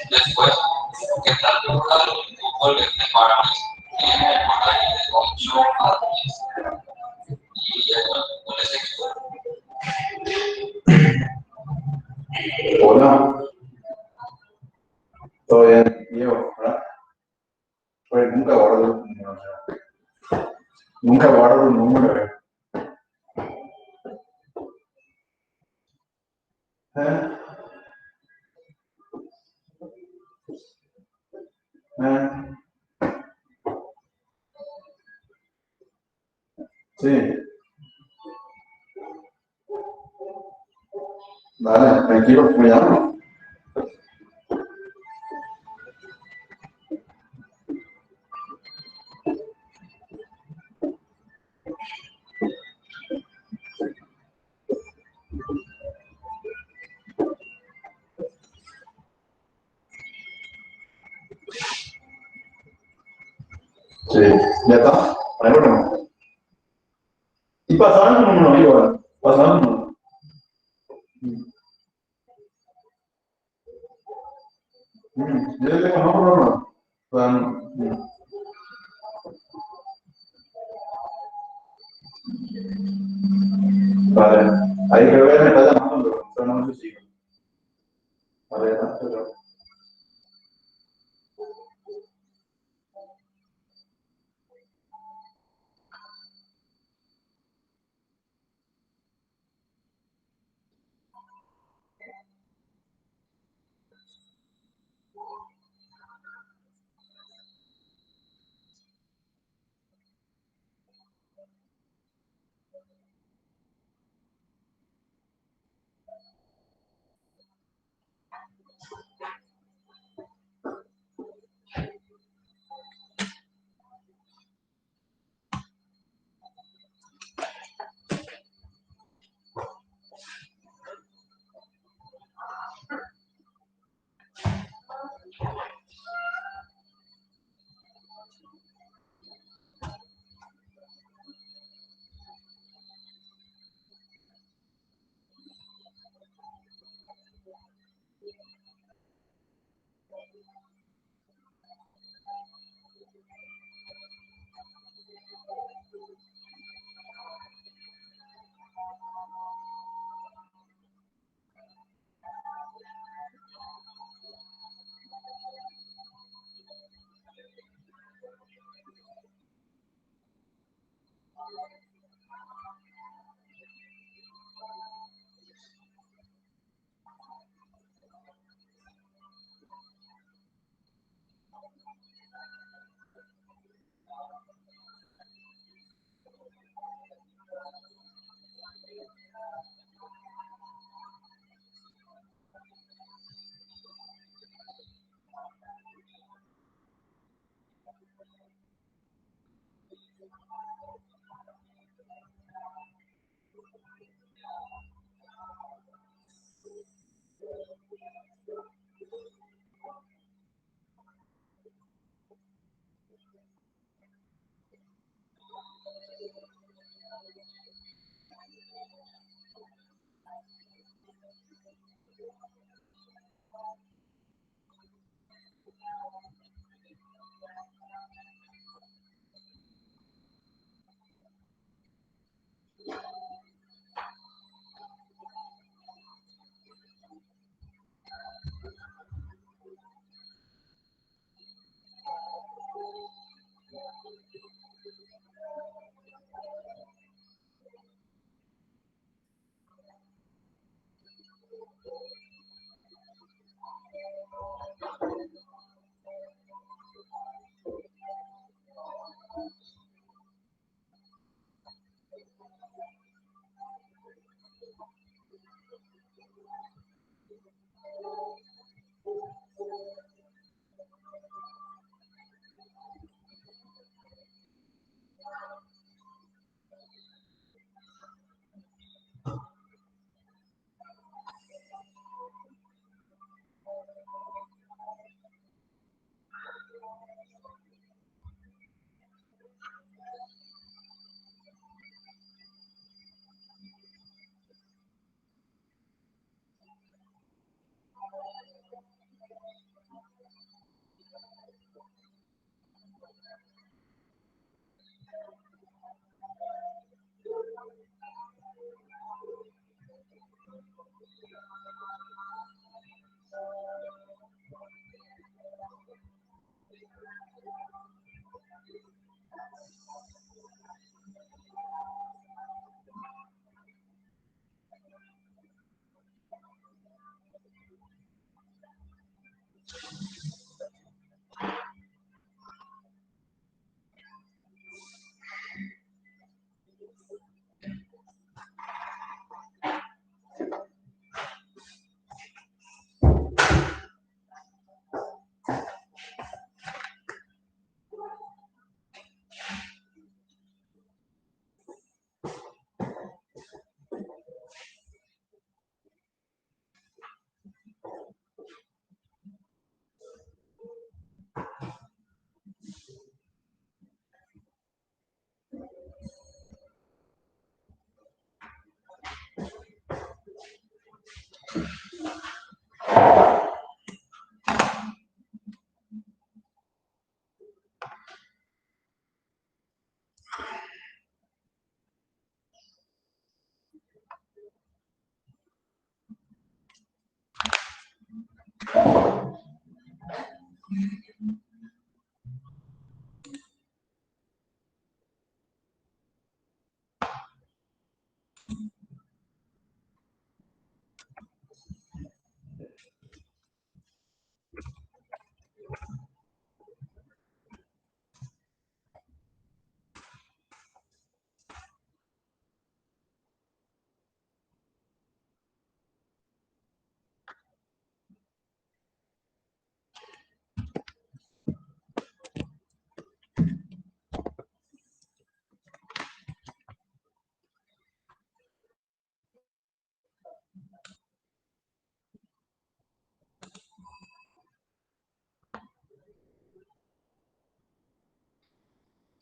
Después, ¿qué tal preparado el fútbol de varones? Tiene el horario de 8 a 10 y el fútbol es extra. Hola, todo bien, Diego, ¿verdad? Pues nunca guardo los números, nunca guardo los números. ¿Eh? ¿Eh? Sí, dale, tranquilo, me llamo. Sí, ya está, ahí bueno. Y pasaban el número, igual, pasaban el número. Yo le conozco, no. Vale, ahí creo que me está llamando, pero no sé si. Vale, ya está, pero...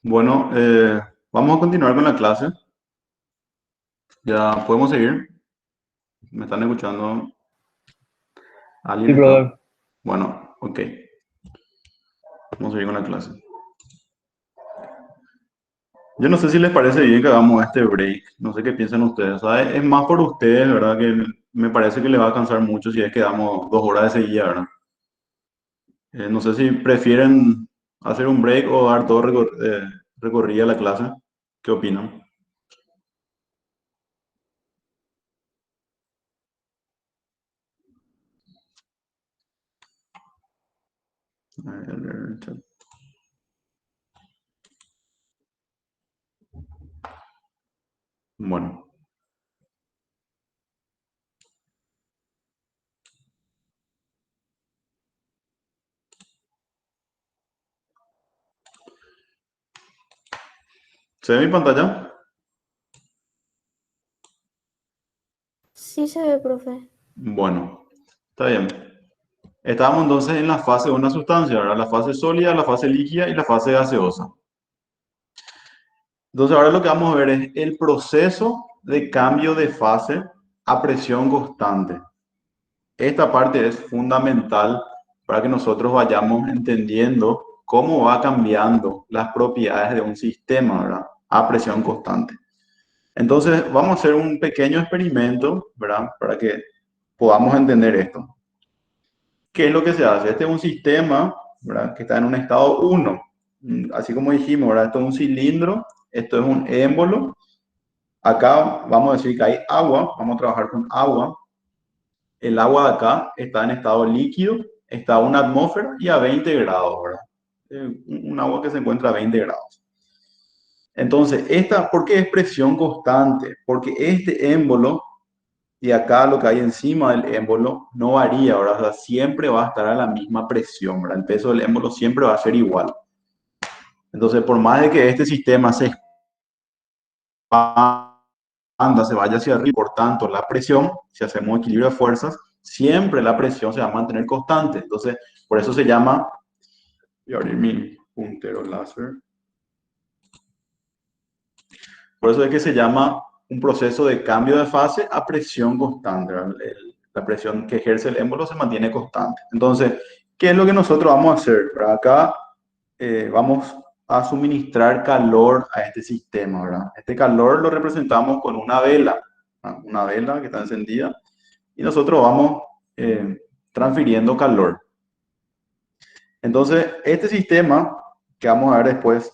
Bueno, vamos a continuar con la clase. Ya podemos seguir. ¿Me están escuchando? ¿Alguien Sí, está? brother. Bueno, ok. Vamos a seguir con la clase. Yo no sé si les parece bien que hagamos este break. No sé qué piensan ustedes. O sea, es más por ustedes, ¿verdad? Que me parece que les va a cansar mucho si es que damos 2 horas de seguida, ¿verdad? No sé si prefieren hacer un break o dar todo recorrida a la clase. ¿Qué opinan? A ver, chat. Bueno, ¿se ve mi pantalla? Sí se ve, profe. Bueno, está bien. Estábamos entonces en la fase de una sustancia, ¿verdad? La fase sólida, la fase líquida y la fase gaseosa. Entonces ahora lo que vamos a ver es el proceso de cambio de fase a presión constante. Esta parte es fundamental para que nosotros vayamos entendiendo cómo va cambiando las propiedades de un sistema, ¿verdad? A presión constante. Entonces vamos a hacer un pequeño experimento, ¿verdad? Para que podamos entender esto. ¿Qué es lo que se hace? Este es un sistema, ¿verdad? Que está en un estado 1. Así como dijimos, ¿verdad? Esto es un cilindro, esto es un émbolo. Acá vamos a decir que hay agua, vamos a trabajar con agua. El agua de acá está en estado líquido, está a una atmósfera y a 20 grados, ¿verdad? Un agua que se encuentra a 20 grados. Entonces, ¿por qué es presión constante? Porque este émbolo y acá lo que hay encima del émbolo no varía, ¿verdad? O sea, siempre va a estar a la misma presión, ¿verdad? El peso del émbolo siempre va a ser igual. Entonces, por más de que este sistema se expanda, se vaya hacia arriba, por tanto, la presión, si hacemos equilibrio de fuerzas, siempre la presión se va a mantener constante. Entonces, por eso se llama, voy a abrir mi puntero láser, por eso es que se llama un proceso de cambio de fase a presión constante, ¿verdad? La presión que ejerce el émbolo se mantiene constante. Entonces, ¿qué es lo que nosotros vamos a hacer? Acá vamos a suministrar calor a este sistema, ¿verdad? Este calor lo representamos con una vela, ¿verdad? Una vela que está encendida, y nosotros vamos transfiriendo calor. Entonces, este sistema que vamos a ver después,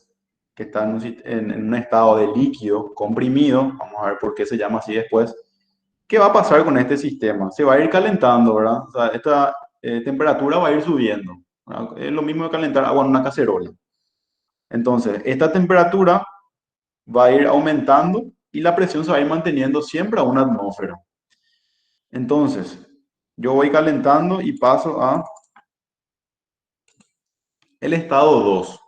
que está en un estado de líquido comprimido, vamos a ver por qué se llama así después. ¿Qué va a pasar con este sistema? Se va a ir calentando, ¿verdad? O sea, esta temperatura va a ir subiendo, ¿verdad? Es lo mismo que calentar agua en una cacerola. Entonces, esta temperatura va a ir aumentando y la presión se va a ir manteniendo siempre a una atmósfera. Entonces, yo voy calentando y paso a el estado 2.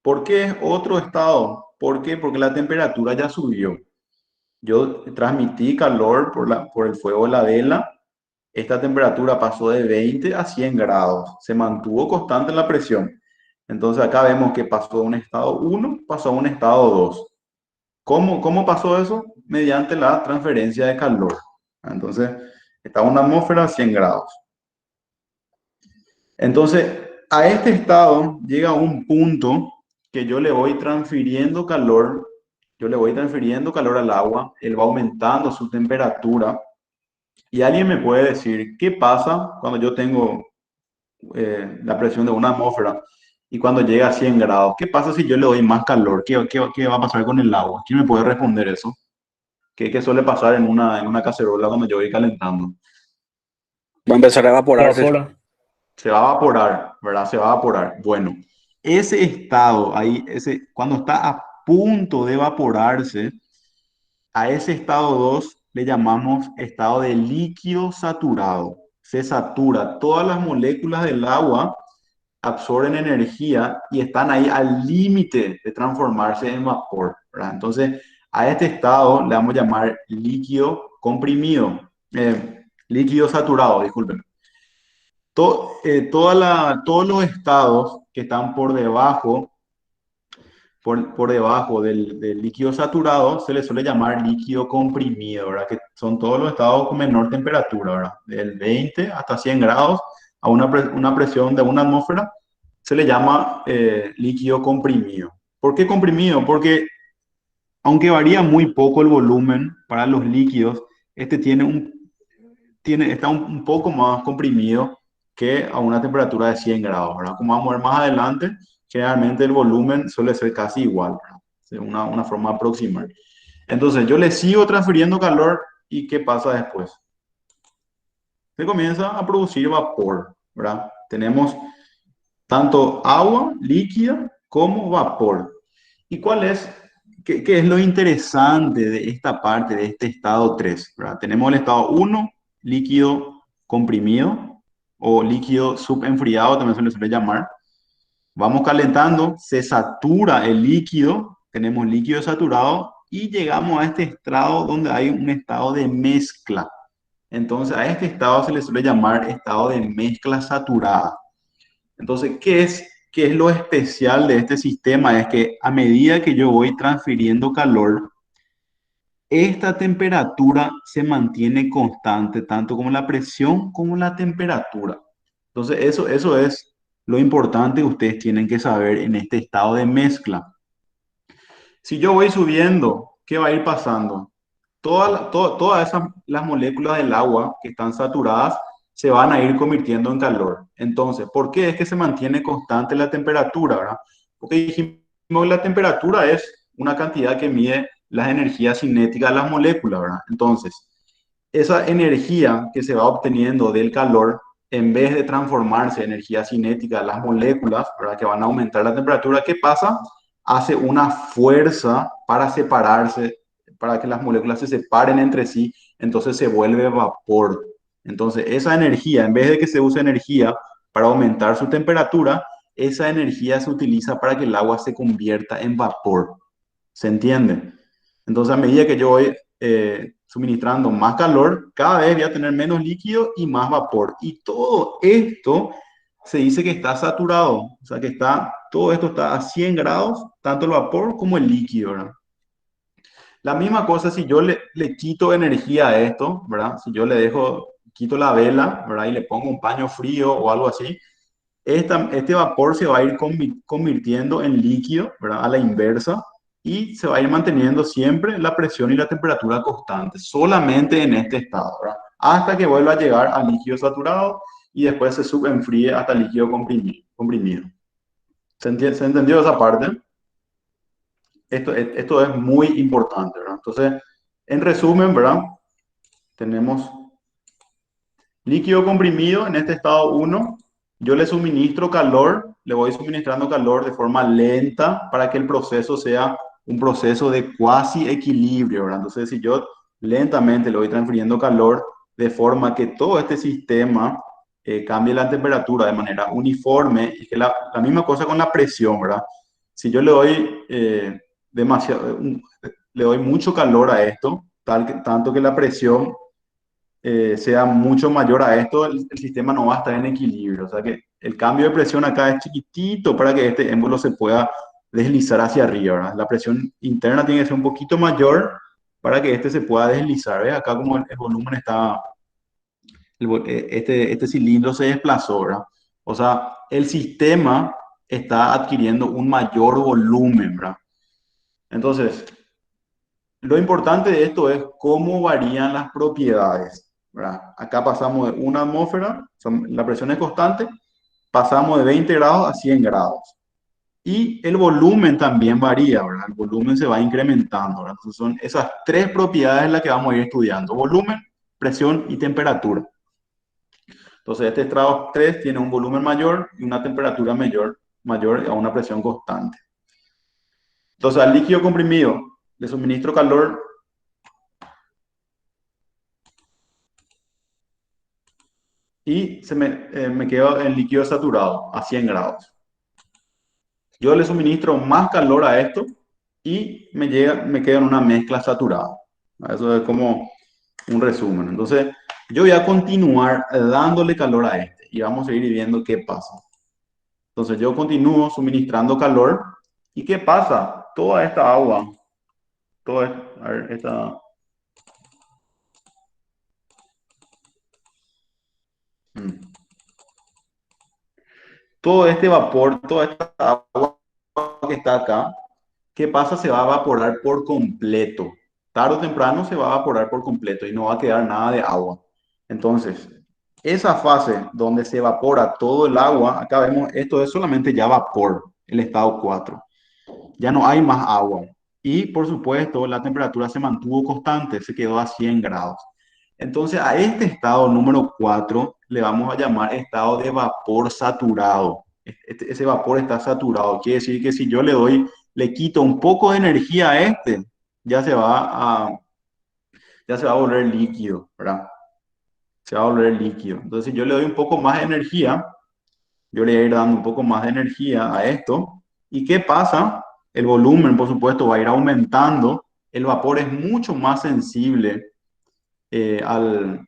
¿Por qué es otro estado? ¿Por qué? Porque la temperatura ya subió. Yo transmití calor por el fuego de la vela. Esta temperatura pasó de 20 a 100 grados. Se mantuvo constante la presión. Entonces acá vemos que pasó de un estado 1, pasó a un estado 2. ¿Cómo pasó eso? Mediante la transferencia de calor. Entonces, está una atmósfera a 100 grados. Entonces, a este estado llega un punto que yo le voy transfiriendo calor, al agua, él va aumentando su temperatura. Y alguien me puede decir, ¿qué pasa cuando yo tengo la presión de una atmósfera y cuando llega a 100 grados, ¿qué pasa si yo le doy más calor? ¿Qué va a pasar con el agua? ¿Quién me puede responder eso? ¿Qué suele pasar en una cacerola cuando yo voy calentando? Va a empezar a Se evaporarse. evapora. Se va a evaporar, ¿verdad? Se va a evaporar. Bueno, ese estado ahí, cuando está a punto de evaporarse, a ese estado 2 le llamamos estado de líquido saturado. Se satura. Todas las moléculas del agua absorben energía y están ahí al límite de transformarse en vapor, ¿verdad? Entonces, a este estado le vamos a llamar líquido comprimido, líquido saturado, disculpen. Todos los estados que están por debajo del líquido saturado se le suele llamar líquido comprimido, ¿verdad? Que son todos los estados con menor temperatura, ¿verdad? Del 20 hasta 100 grados a una presión de una atmósfera se le llama líquido comprimido. ¿Por qué comprimido? Porque aunque varía muy poco el volumen para los líquidos, este está un poco más comprimido que a una temperatura de 100 grados, ¿verdad? Como vamos a ver más adelante, generalmente el volumen suele ser casi igual, ¿verdad? Es una forma aproximar. Entonces yo le sigo transfiriendo calor y ¿qué pasa después? Se comienza a producir vapor, ¿verdad? Tenemos tanto agua líquida como vapor. ¿Y qué es lo interesante de esta parte, de este estado 3? ¿Verdad? Tenemos el estado 1, líquido comprimido o líquido subenfriado, también se le suele llamar. Vamos calentando, se satura el líquido, tenemos líquido saturado y llegamos a este estado donde hay un estado de mezcla. Entonces a este estado se le suele llamar estado de mezcla saturada. Entonces, qué es lo especial de este sistema? Es que a medida que yo voy transfiriendo calor, esta temperatura se mantiene constante, tanto como la presión como la temperatura. Entonces, eso es lo importante que ustedes tienen que saber en este estado de mezcla. Si yo voy subiendo, ¿qué va a ir pasando? Todas las moléculas del agua que están saturadas se van a ir convirtiendo en calor. Entonces, ¿por qué es que se mantiene constante la temperatura, verdad? Porque dijimos que la temperatura es una cantidad que mide las energías cinéticas de las moléculas, ¿verdad? Entonces, esa energía que se va obteniendo del calor, en vez de transformarse en energía cinética de las moléculas, ¿verdad? Que van a aumentar la temperatura, ¿qué pasa? Hace una fuerza para separarse, para que las moléculas se separen entre sí, entonces se vuelve vapor. Entonces, esa energía, en vez de que se use energía para aumentar su temperatura, esa energía se utiliza para que el agua se convierta en vapor. ¿Se entiende? Entonces, a medida que yo voy suministrando más calor, cada vez voy a tener menos líquido y más vapor. Y todo esto se dice que está saturado, o sea que todo esto está a 100 grados, tanto el vapor como el líquido, ¿verdad? La misma cosa si yo le quito energía a esto, ¿verdad? Si yo quito la vela, ¿verdad? Y le pongo un paño frío o algo así, este vapor se va a ir convirtiendo en líquido, ¿verdad? A la inversa, y se va a ir manteniendo siempre la presión y la temperatura constante, solamente en este estado, ¿verdad? Hasta que vuelva a llegar al líquido saturado y después se subenfríe hasta el líquido comprimido. ¿Se entendió esa parte? Esto es muy importante, ¿verdad? Entonces, en resumen, ¿verdad? Tenemos líquido comprimido en este estado 1. Yo le suministro calor, le voy suministrando calor de forma lenta para que el proceso sea un proceso de cuasi equilibrio, ¿verdad? Entonces, si yo lentamente le voy transfiriendo calor de forma que todo este sistema cambie la temperatura de manera uniforme, y que la misma cosa con la presión, ¿verdad? Si yo le doy le doy mucho calor a esto, tanto que la presión sea mucho mayor a esto, el sistema no va a estar en equilibrio. O sea que el cambio de presión acá es chiquitito para que este émbolo se pueda deslizar hacia arriba, ¿verdad? La presión interna tiene que ser un poquito mayor para que este se pueda deslizar. ¿Ves? Acá como el volumen está, este cilindro se desplazó, ¿verdad? O sea, el sistema está adquiriendo un mayor volumen, ¿verdad? Entonces, lo importante de esto es cómo varían las propiedades, ¿verdad? Acá pasamos de una atmósfera, la presión es constante, pasamos de 20 grados a 100 grados. Y el volumen también varía, ¿verdad? El volumen se va incrementando, ¿verdad? Entonces son esas tres propiedades las que vamos a ir estudiando: volumen, presión y temperatura. Entonces este estrado 3 tiene un volumen mayor y una temperatura mayor a una presión constante. Entonces al líquido comprimido le suministro calor y me quedo en líquido saturado a 100 grados. Yo le suministro más calor a esto y me quedo en una mezcla saturada. Eso es como un resumen. Entonces, yo voy a continuar dándole calor a este y vamos a ir viendo qué pasa. Entonces, yo continúo suministrando calor y ¿qué pasa? Toda esta agua, a ver, mm, todo este vapor, toda esta agua que está acá, ¿qué pasa? Se va a evaporar por completo. Tarde o temprano se va a evaporar por completo y no va a quedar nada de agua. Entonces, esa fase donde se evapora todo el agua, acá vemos, esto es solamente ya vapor, el estado 4. Ya no hay más agua. Y por supuesto, la temperatura se mantuvo constante, se quedó a 100 grados. Entonces, a este estado número 4 le vamos a llamar estado de vapor saturado. Ese vapor está saturado. Quiere decir que si yo le quito un poco de energía a este, ya se va a, ya se va a volver líquido, ¿verdad? Se va a volver líquido. Entonces, si yo le doy un poco más de energía, yo le voy a ir dando un poco más de energía a esto. ¿Y qué pasa? El volumen, por supuesto, va a ir aumentando. El vapor es mucho más sensible el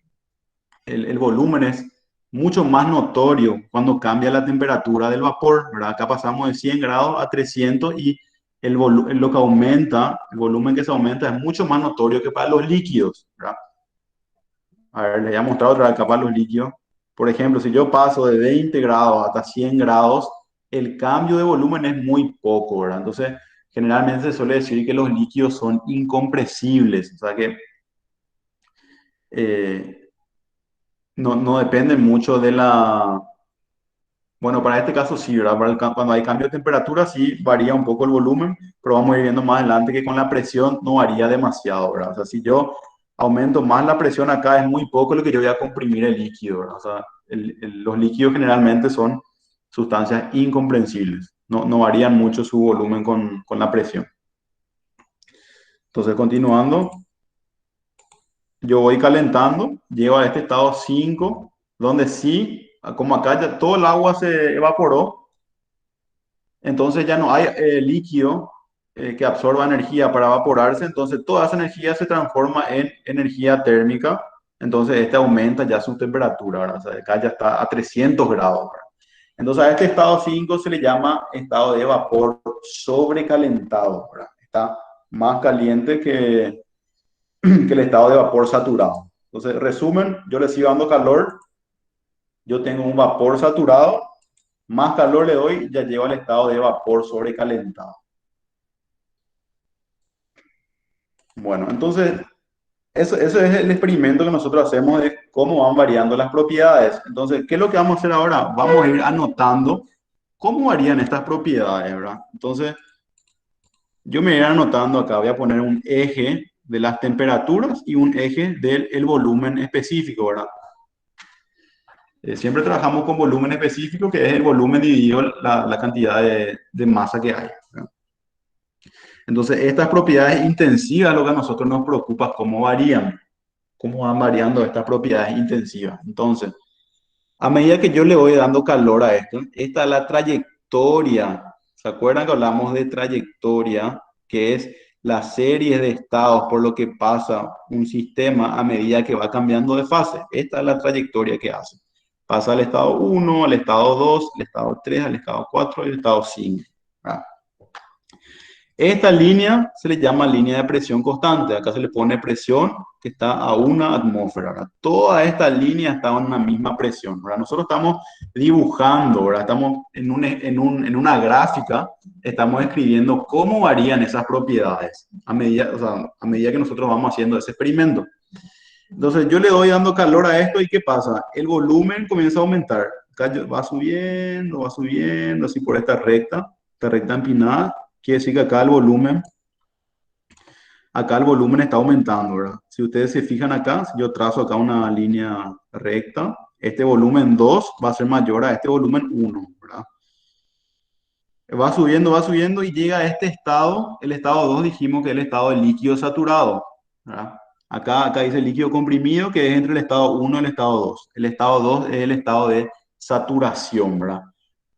volumen es mucho más notorio cuando cambia la temperatura del vapor, ¿verdad? Acá pasamos de 100 grados a 300 y lo que aumenta, el volumen que se aumenta es mucho más notorio que para los líquidos, ¿verdad? A ver, les voy a mostrar otra vez acá para los líquidos. Por ejemplo, si yo paso de 20 grados hasta 100 grados, el cambio de volumen es muy poco, ¿verdad? Entonces, generalmente se suele decir que los líquidos son incompresibles, o sea que eh, no depende mucho de la... Bueno, para este caso sí, ¿verdad? Cuando hay cambio de temperatura sí varía un poco el volumen, pero vamos a ir viendo más adelante que con la presión no varía demasiado, ¿verdad? O sea, si yo aumento más la presión acá es muy poco lo que yo voy a comprimir el líquido, ¿verdad? O sea, los líquidos generalmente son sustancias incomprensibles, no varían mucho su volumen con la presión. Entonces, continuando, yo voy calentando, llego a este estado 5, donde sí, como acá ya todo el agua se evaporó, entonces ya no hay líquido que absorba energía para evaporarse, entonces toda esa energía se transforma en energía térmica, entonces este aumenta ya su temperatura, ¿verdad? O sea, acá ya está a 300 grados, ¿verdad? Entonces a este estado 5 se le llama estado de vapor sobrecalentado, ¿verdad? Está más caliente que el estado de vapor saturado. Entonces, resumen, yo le sigo dando calor, yo tengo un vapor saturado, más calor le doy, ya llego al estado de vapor sobrecalentado. Bueno, entonces, eso es el experimento que nosotros hacemos de cómo van variando las propiedades. Entonces, ¿qué es lo que vamos a hacer ahora? Vamos a ir anotando cómo varían estas propiedades, ¿verdad? Entonces, yo me voy a ir anotando acá, voy a poner un eje de las temperaturas y un eje del volumen específico, ¿verdad? Siempre trabajamos con volumen específico, que es el volumen dividido la cantidad de masa que hay, ¿verdad? Entonces, estas propiedades intensivas, lo que a nosotros nos preocupa, cómo varían, cómo van variando estas propiedades intensivas. Entonces, a medida que yo le voy dando calor a esto, esta es la trayectoria. ¿Se acuerdan que hablamos de trayectoria, que es la serie de estados por lo que pasa un sistema a medida que va cambiando de fase? Esta es la trayectoria que hace. Pasa al estado 1, al estado 2, al estado 3, al estado 4 y al estado 5. ¿Verdad? Esta línea se le llama línea de presión constante. Acá se le pone presión que está a 1 atmósfera, ¿verdad? Toda esta línea está en una misma presión, ¿verdad? Nosotros estamos dibujando, ¿verdad? Estamos en una gráfica, estamos escribiendo cómo varían esas propiedades a medida, o sea, a medida que nosotros vamos haciendo ese experimento. Entonces yo le doy dando calor a esto y ¿qué pasa? El volumen comienza a aumentar. va subiendo, así por esta recta empinada. Quiere decir que acá el volumen está aumentando, ¿verdad? Si ustedes se fijan acá, si yo trazo acá una línea recta, este volumen 2 va a ser mayor a este volumen 1, ¿verdad? Va subiendo y llega a este estado. El estado 2 dijimos que es el estado de líquido saturado, ¿verdad? Acá dice líquido comprimido, que es entre el estado 1 y el estado 2. El estado 2 es el estado de saturación, ¿verdad?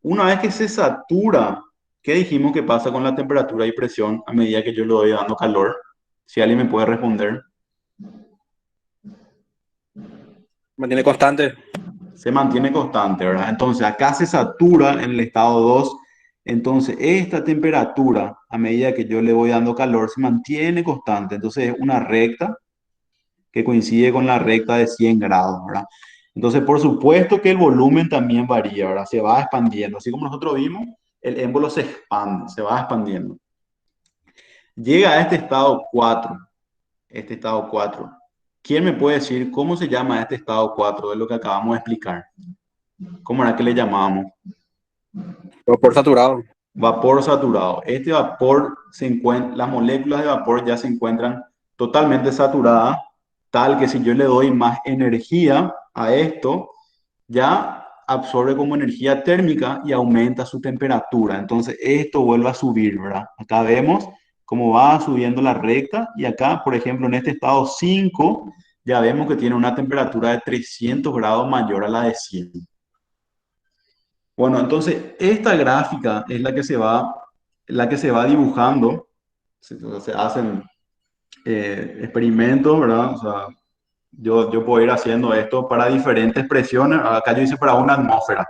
Una vez que se satura, ¿qué dijimos que pasa con la temperatura y presión a medida que yo le voy dando calor? Si alguien me puede responder. Mantiene constante. Se mantiene constante, ¿verdad? Entonces acá se satura en el estado 2. Entonces esta temperatura, a medida que yo le voy dando calor, se mantiene constante. Entonces es una recta que coincide con la recta de 100 grados, ¿verdad? Entonces, por supuesto que el volumen también varía, ¿verdad? Se va expandiendo. Así como nosotros vimos, el émbolo se expande, se va expandiendo. Llega a este estado 4. Este estado 4. ¿Quién me puede decir cómo se llama este estado 4 de lo que acabamos de explicar? ¿Cómo era que le llamábamos? Vapor saturado. Vapor saturado. Este vapor las moléculas de vapor ya se encuentran totalmente saturadas, tal que si yo le doy más energía a esto, ya absorbe como energía térmica y aumenta su temperatura. Entonces esto vuelve a subir, ¿verdad? Acá vemos cómo va subiendo la recta y acá, por ejemplo, en este estado 5, ya vemos que tiene una temperatura de 300 grados mayor a la de 100. Bueno, entonces esta gráfica es la que se va dibujando. Se hacen experimentos, ¿verdad? O sea, yo puedo ir haciendo esto para diferentes presiones. Acá yo hice para una atmósfera.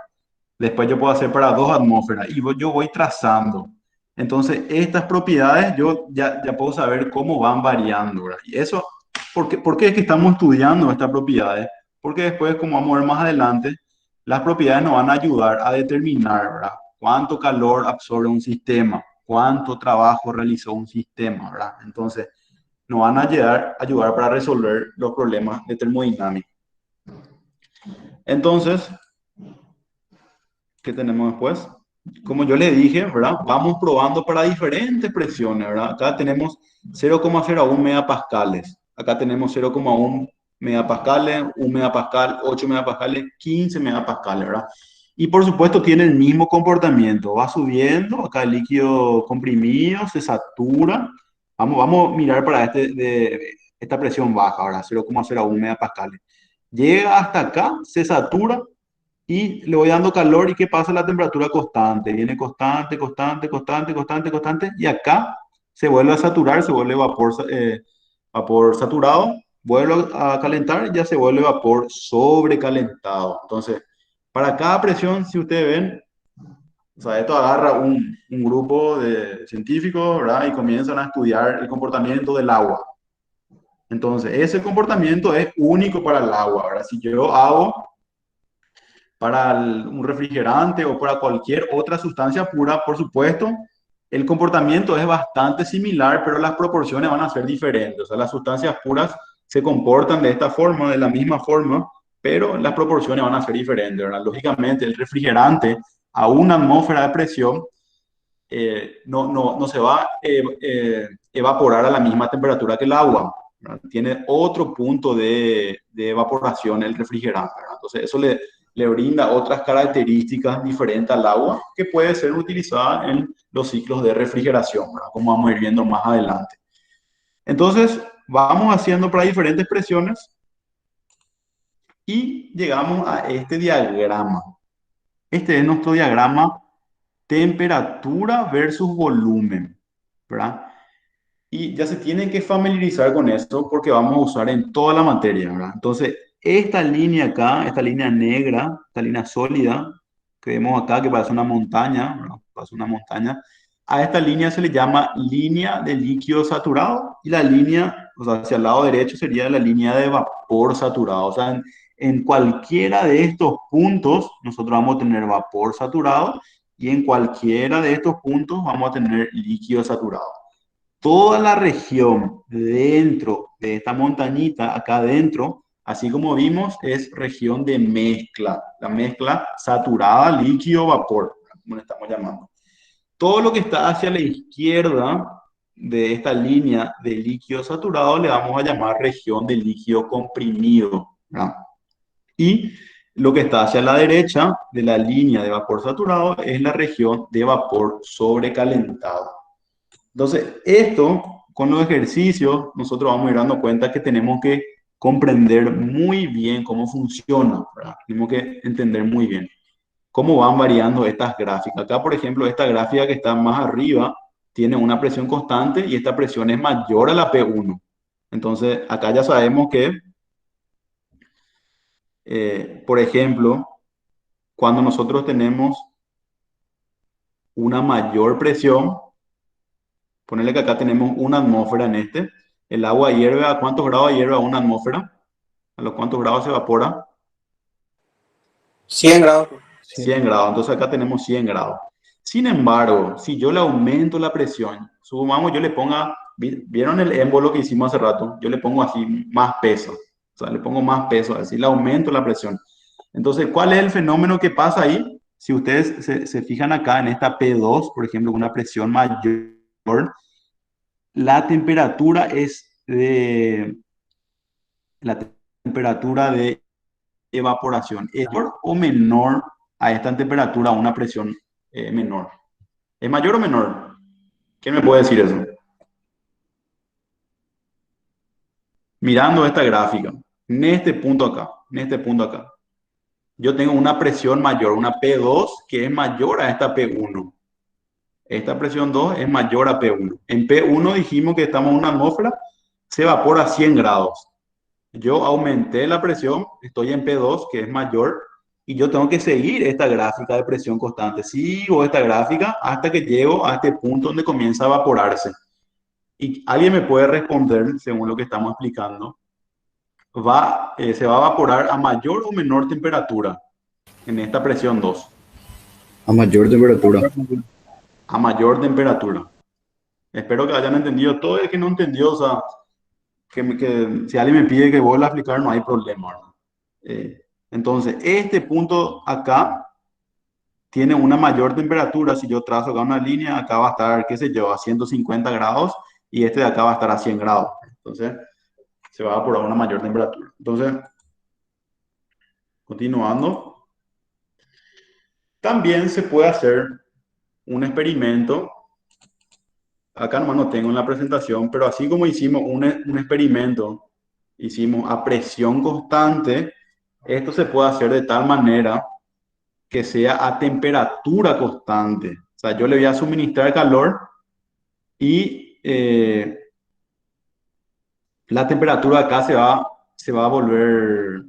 Después yo puedo hacer para 2 atmósferas y yo voy trazando. Entonces, estas propiedades yo ya puedo saber cómo van variando, ¿verdad? Y eso, ¿por qué es que estamos estudiando estas propiedades? Porque después, como vamos a ver más adelante, las propiedades nos van a ayudar a determinar, ¿verdad? Cuánto calor absorbe un sistema, cuánto trabajo realizó un sistema, ¿verdad? Entonces, nos van a ayudar para resolver los problemas de termodinámica. Entonces, ¿qué tenemos después? Como yo le dije, ¿verdad? Vamos probando para diferentes presiones, ¿verdad? Acá tenemos 0,01 megapascales. Acá tenemos 0,1 megapascales, 1 megapascal, 8 megapascales, 15 megapascales, ¿verdad? Y por supuesto tiene el mismo comportamiento. Va subiendo, acá el líquido comprimido se satura. Vamos a mirar para esta presión baja, ahora 0,01 megapascales. Llega hasta acá, se satura y le voy dando calor y ¿qué pasa? La temperatura constante, viene constante, constante, constante, constante, constante y acá se vuelve a saturar, se vuelve vapor saturado, vuelve a calentar y ya se vuelve vapor sobrecalentado. Entonces, para cada presión, si ustedes ven, o sea, esto agarra un grupo de científicos, ¿verdad? Y comienzan a estudiar el comportamiento del agua. Entonces, ese comportamiento es único para el agua, ¿verdad? Si yo hago para un refrigerante o para cualquier otra sustancia pura, por supuesto, el comportamiento es bastante similar, pero las proporciones van a ser diferentes. O sea, las sustancias puras se comportan de esta forma, de la misma forma, pero las proporciones van a ser diferentes, ¿verdad? Lógicamente, el refrigerante a una atmósfera de presión no se va a evaporar a la misma temperatura que el agua, ¿verdad? Tiene otro punto de evaporación el refrigerante, ¿verdad? Entonces, eso le brinda otras características diferentes al agua que puede ser utilizada en los ciclos de refrigeración, ¿verdad? Como vamos a ir viendo más adelante. Entonces, vamos haciendo para diferentes presiones y llegamos a este diagrama. Este es nuestro diagrama temperatura versus volumen, ¿verdad? Y ya se tienen que familiarizar con esto porque vamos a usar en toda la materia, ¿verdad? Entonces, esta línea acá, esta línea negra, esta línea sólida que vemos acá, que parece una montaña, ¿verdad? Parece una montaña. A esta línea se le llama línea de líquido saturado y la línea, o sea, hacia el lado derecho sería la línea de vapor saturado. O sea, en cualquiera de estos puntos nosotros vamos a tener vapor saturado y en cualquiera de estos puntos vamos a tener líquido saturado. Toda la región dentro de esta montañita, acá adentro, Así como vimos, es región de mezcla, la mezcla saturada, líquido, vapor, como le estamos llamando. Todo lo que está hacia la izquierda de esta línea de líquido saturado le vamos a llamar región de líquido comprimido, ¿verdad? Y lo que está hacia la derecha de la línea de vapor saturado es la región de vapor sobrecalentado. Entonces, esto, con los ejercicios, nosotros vamos a ir dando cuenta que tenemos que comprender muy bien cómo funciona, ¿verdad? Tenemos que entender muy bien cómo van variando estas gráficas. Acá, por ejemplo, esta gráfica que está más arriba tiene una presión constante y esta presión es mayor a la P1. Entonces, acá ya sabemos que, por ejemplo, cuando nosotros tenemos una mayor presión, ponerle que acá tenemos una atmósfera en este, el agua hierve ¿a cuántos grados hierve a una atmósfera? ¿A los cuántos grados se evapora? 100 grados. 100 grados, entonces acá tenemos 100 grados. Sin embargo, si yo le aumento la presión, supongamos yo le ponga, ¿vieron el émbolo que hicimos hace rato? Yo le pongo así más peso, o sea, le pongo más peso, así le aumento la presión. Entonces, ¿cuál es el fenómeno que pasa ahí? Si ustedes se fijan acá en esta P2, por ejemplo, con una presión mayor, la temperatura es de, la temperatura de evaporación, ¿es mayor o menor a esta temperatura, a una presión menor? ¿Es mayor o menor? ¿Quién me puede decir eso? Mirando esta gráfica, en este punto acá, en este punto acá, yo tengo una presión mayor, una P2 que es mayor a esta P1. Esta presión 2 es mayor a P1. En P1 dijimos que estamos en una atmósfera, se evapora a 100 grados. Yo aumenté la presión, estoy en P2, que es mayor, y yo tengo que seguir esta gráfica de presión constante. Sigo esta gráfica hasta que llego a este punto donde comienza a evaporarse. Y alguien me puede responder, según lo que estamos explicando, se va a evaporar a mayor o menor temperatura en esta presión 2. A mayor temperatura. A mayor temperatura. Espero que hayan entendido. Todo el que no entendió, o sea, que si alguien me pide que vuelva a explicar, no hay problema, ¿verdad? Entonces, este punto acá tiene una mayor temperatura. Si yo trazo acá una línea, acá va a estar, qué sé yo, a 150 grados y este de acá va a estar a 100 grados. Entonces, se va a evaporar a una mayor temperatura. Entonces, continuando, también se puede hacer un experimento. Acá nomás no tengo en la presentación, pero así como hicimos un experimento, hicimos a presión constante, esto se puede hacer de tal manera que sea a temperatura constante. O sea, yo le voy a suministrar calor y la temperatura acá se va a volver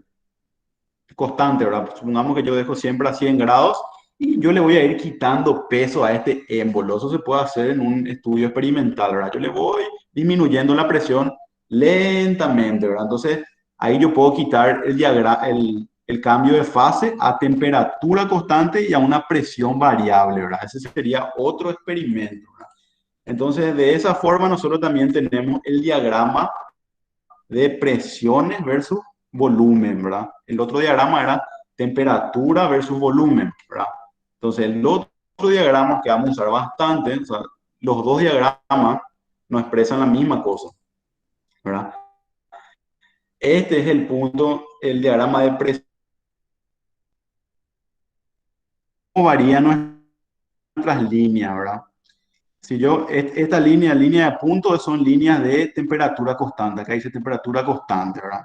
constante, ¿verdad? Supongamos que yo dejo siempre a 100 grados y yo le voy a ir quitando peso a este émbolo. Eso se puede hacer en un estudio experimental, ¿verdad? Yo le voy disminuyendo la presión lentamente, ¿verdad? Entonces, ahí yo puedo quitar el cambio de fase a temperatura constante y a una presión variable, ¿verdad? Ese sería otro experimento, ¿verdad? Entonces, de esa forma nosotros también tenemos el diagrama de presiones versus volumen, ¿verdad? El otro diagrama era temperatura versus volumen, ¿verdad? Entonces, el otro diagrama que vamos a usar bastante, o sea, los dos diagramas nos expresan la misma cosa, ¿verdad? Este es el punto, el diagrama de presión. ¿Cómo varían nuestras líneas, verdad? Si yo, esta línea de puntos son líneas de temperatura constante. Acá dice temperatura constante, ¿verdad?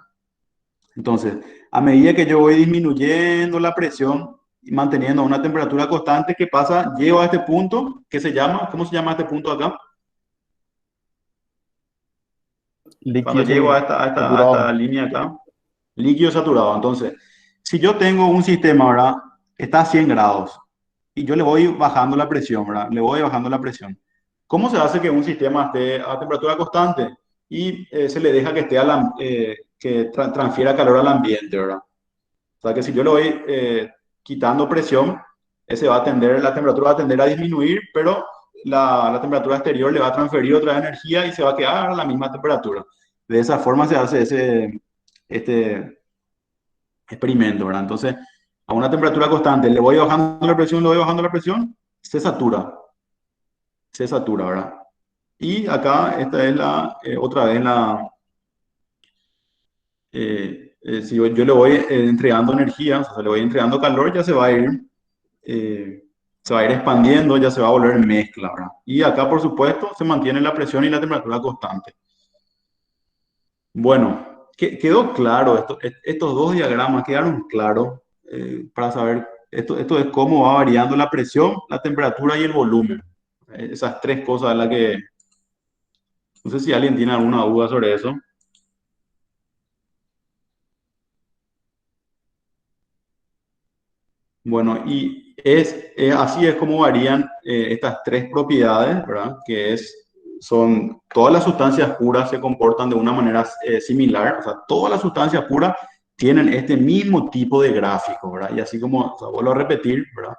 Entonces, a medida que yo voy disminuyendo la presión y manteniendo una temperatura constante, ¿qué pasa? Llego a este punto que se llama, ¿cómo se llama este punto acá? Cuando llego a esta línea acá, líquido saturado. Entonces, si yo tengo un sistema, ¿verdad? Está a 100 grados y yo le voy bajando la presión, ¿verdad? Le voy bajando la presión. ¿Cómo se hace que un sistema esté a temperatura constante y se le deja que esté que transfiera calor al ambiente, ¿verdad? O sea que si yo le voy quitando presión, la temperatura va a tender a disminuir, pero la temperatura exterior le va a transferir otra energía y se va a quedar a la misma temperatura. De esa forma se hace experimento, ¿verdad? Entonces, a una temperatura constante, le voy bajando la presión, le voy bajando la presión, se satura, ¿verdad? Y acá, esta es otra vez si yo le voy entregando energía, o sea, le voy entregando calor, ya eh, se va a ir expandiendo, ya se va a volver mezcla, ¿verdad? Y acá, por supuesto, se mantiene la presión y la temperatura constante. Bueno, quedó claro, estos dos diagramas quedaron claros para saber, esto es cómo va variando la presión, la temperatura y el volumen. Esas tres cosas, las que, no sé si alguien tiene alguna duda sobre eso. Bueno, y así es como varían estas tres propiedades, ¿verdad? Son, todas las sustancias puras se comportan de una manera similar, o sea, todas las sustancias puras tienen este mismo tipo de gráfico, ¿verdad? Y así como, o sea, vuelvo a repetir, ¿verdad?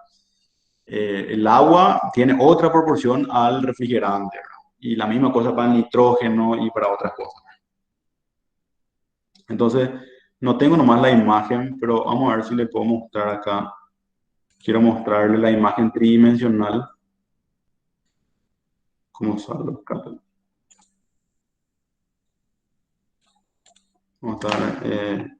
El agua tiene otra proporción al refrigerante, ¿verdad? Y la misma cosa para el nitrógeno y para otras cosas. Entonces, no tengo nomás la imagen, pero vamos a ver si le puedo mostrar acá. Quiero mostrarle la imagen tridimensional. ¿Cómo sale acá? Vamos a ver.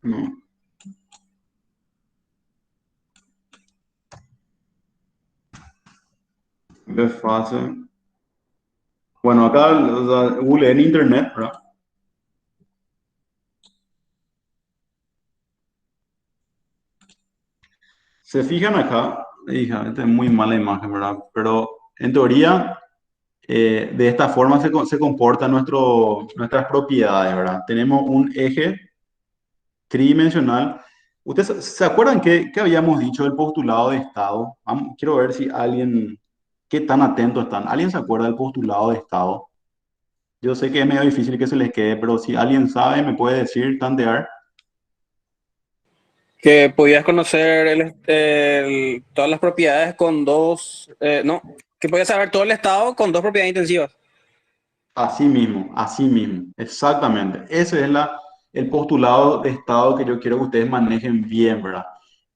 No, de fase. Bueno, acá o sea, Google en internet, ¿verdad? Se fijan acá, hija, esta es muy mala imagen, ¿verdad? Pero en teoría, de esta forma se comportan nuestras propiedades, ¿verdad? Tenemos un eje tridimensional. ¿Ustedes se acuerdan qué habíamos dicho del postulado de estado? Quiero ver si alguien, qué tan atentos están. ¿Alguien se acuerda del postulado de estado? Yo sé que es medio difícil que se les quede, pero si alguien sabe, me puede decir, tantear. Que podías conocer todas las propiedades con dos, no, que podías saber todo el estado con dos propiedades intensivas. Así mismo, exactamente. Ese es el postulado de estado que yo quiero que ustedes manejen bien, ¿verdad?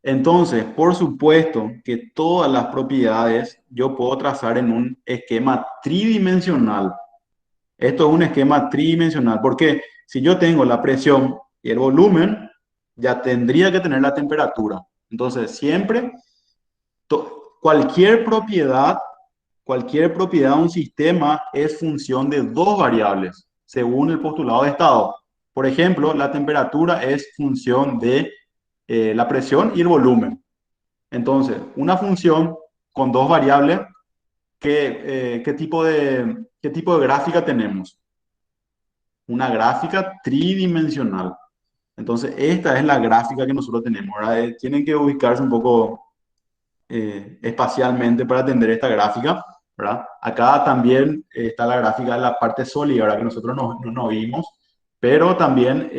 Entonces, por supuesto que todas las propiedades yo puedo trazar en un esquema tridimensional. Esto es un esquema tridimensional, porque si yo tengo la presión y el volumen, ya tendría que tener la temperatura. Entonces, siempre, cualquier propiedad, cualquier propiedad de un sistema es función de dos variables, según el postulado de estado. Por ejemplo, la temperatura es función de la presión y el volumen. Entonces, una función con dos variables, qué tipo de gráfica tenemos? Una gráfica tridimensional. Entonces, esta es la gráfica que nosotros tenemos, ¿verdad? Tienen que ubicarse un poco espacialmente para entender esta gráfica, ¿verdad? Acá también está la gráfica de la parte sólida, ¿verdad? Que nosotros no vimos, pero también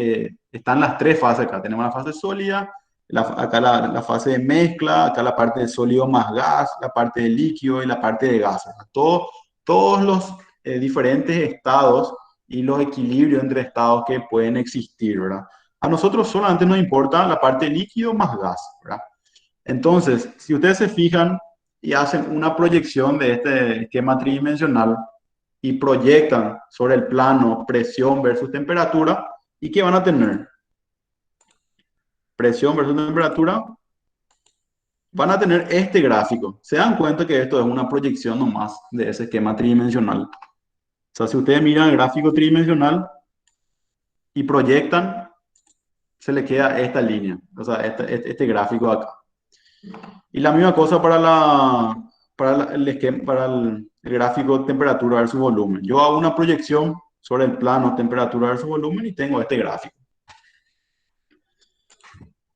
están las tres fases acá. Tenemos la fase sólida, acá la fase de mezcla, acá la parte de sólido más gas, la parte de líquido y la parte de gases. Todos los diferentes estados y los equilibrios entre estados que pueden existir, ¿verdad? A nosotros solamente nos importa la parte líquido más gas, ¿verdad? Entonces, si ustedes se fijan y hacen una proyección de este esquema tridimensional y proyectan sobre el plano presión versus temperatura, ¿y qué van a tener? Presión versus temperatura, van a tener este gráfico. Se dan cuenta que esto es una proyección nomás de ese esquema tridimensional. O sea, si ustedes miran el gráfico tridimensional y proyectan, se le queda esta línea, o sea, este gráfico acá. Y la misma cosa el esquema, para el gráfico temperatura versus volumen. Yo hago una proyección sobre el plano temperatura versus volumen y tengo este gráfico.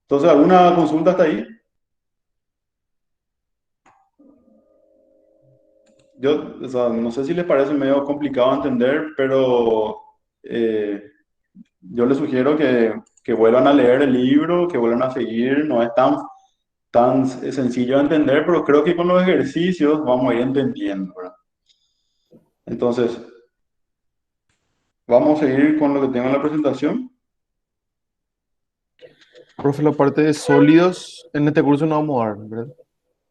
Entonces, ¿alguna consulta hasta ahí? O sea, no sé si les parece medio complicado entender, pero yo les sugiero que que vuelvan a leer el libro, que vuelvan a seguir, no es tan sencillo de entender, pero creo que con los ejercicios vamos a ir entendiendo, ¿verdad? Entonces, vamos a seguir con lo que tengo en la presentación. Profe, la parte de sólidos en este curso no vamos a dar, ¿verdad?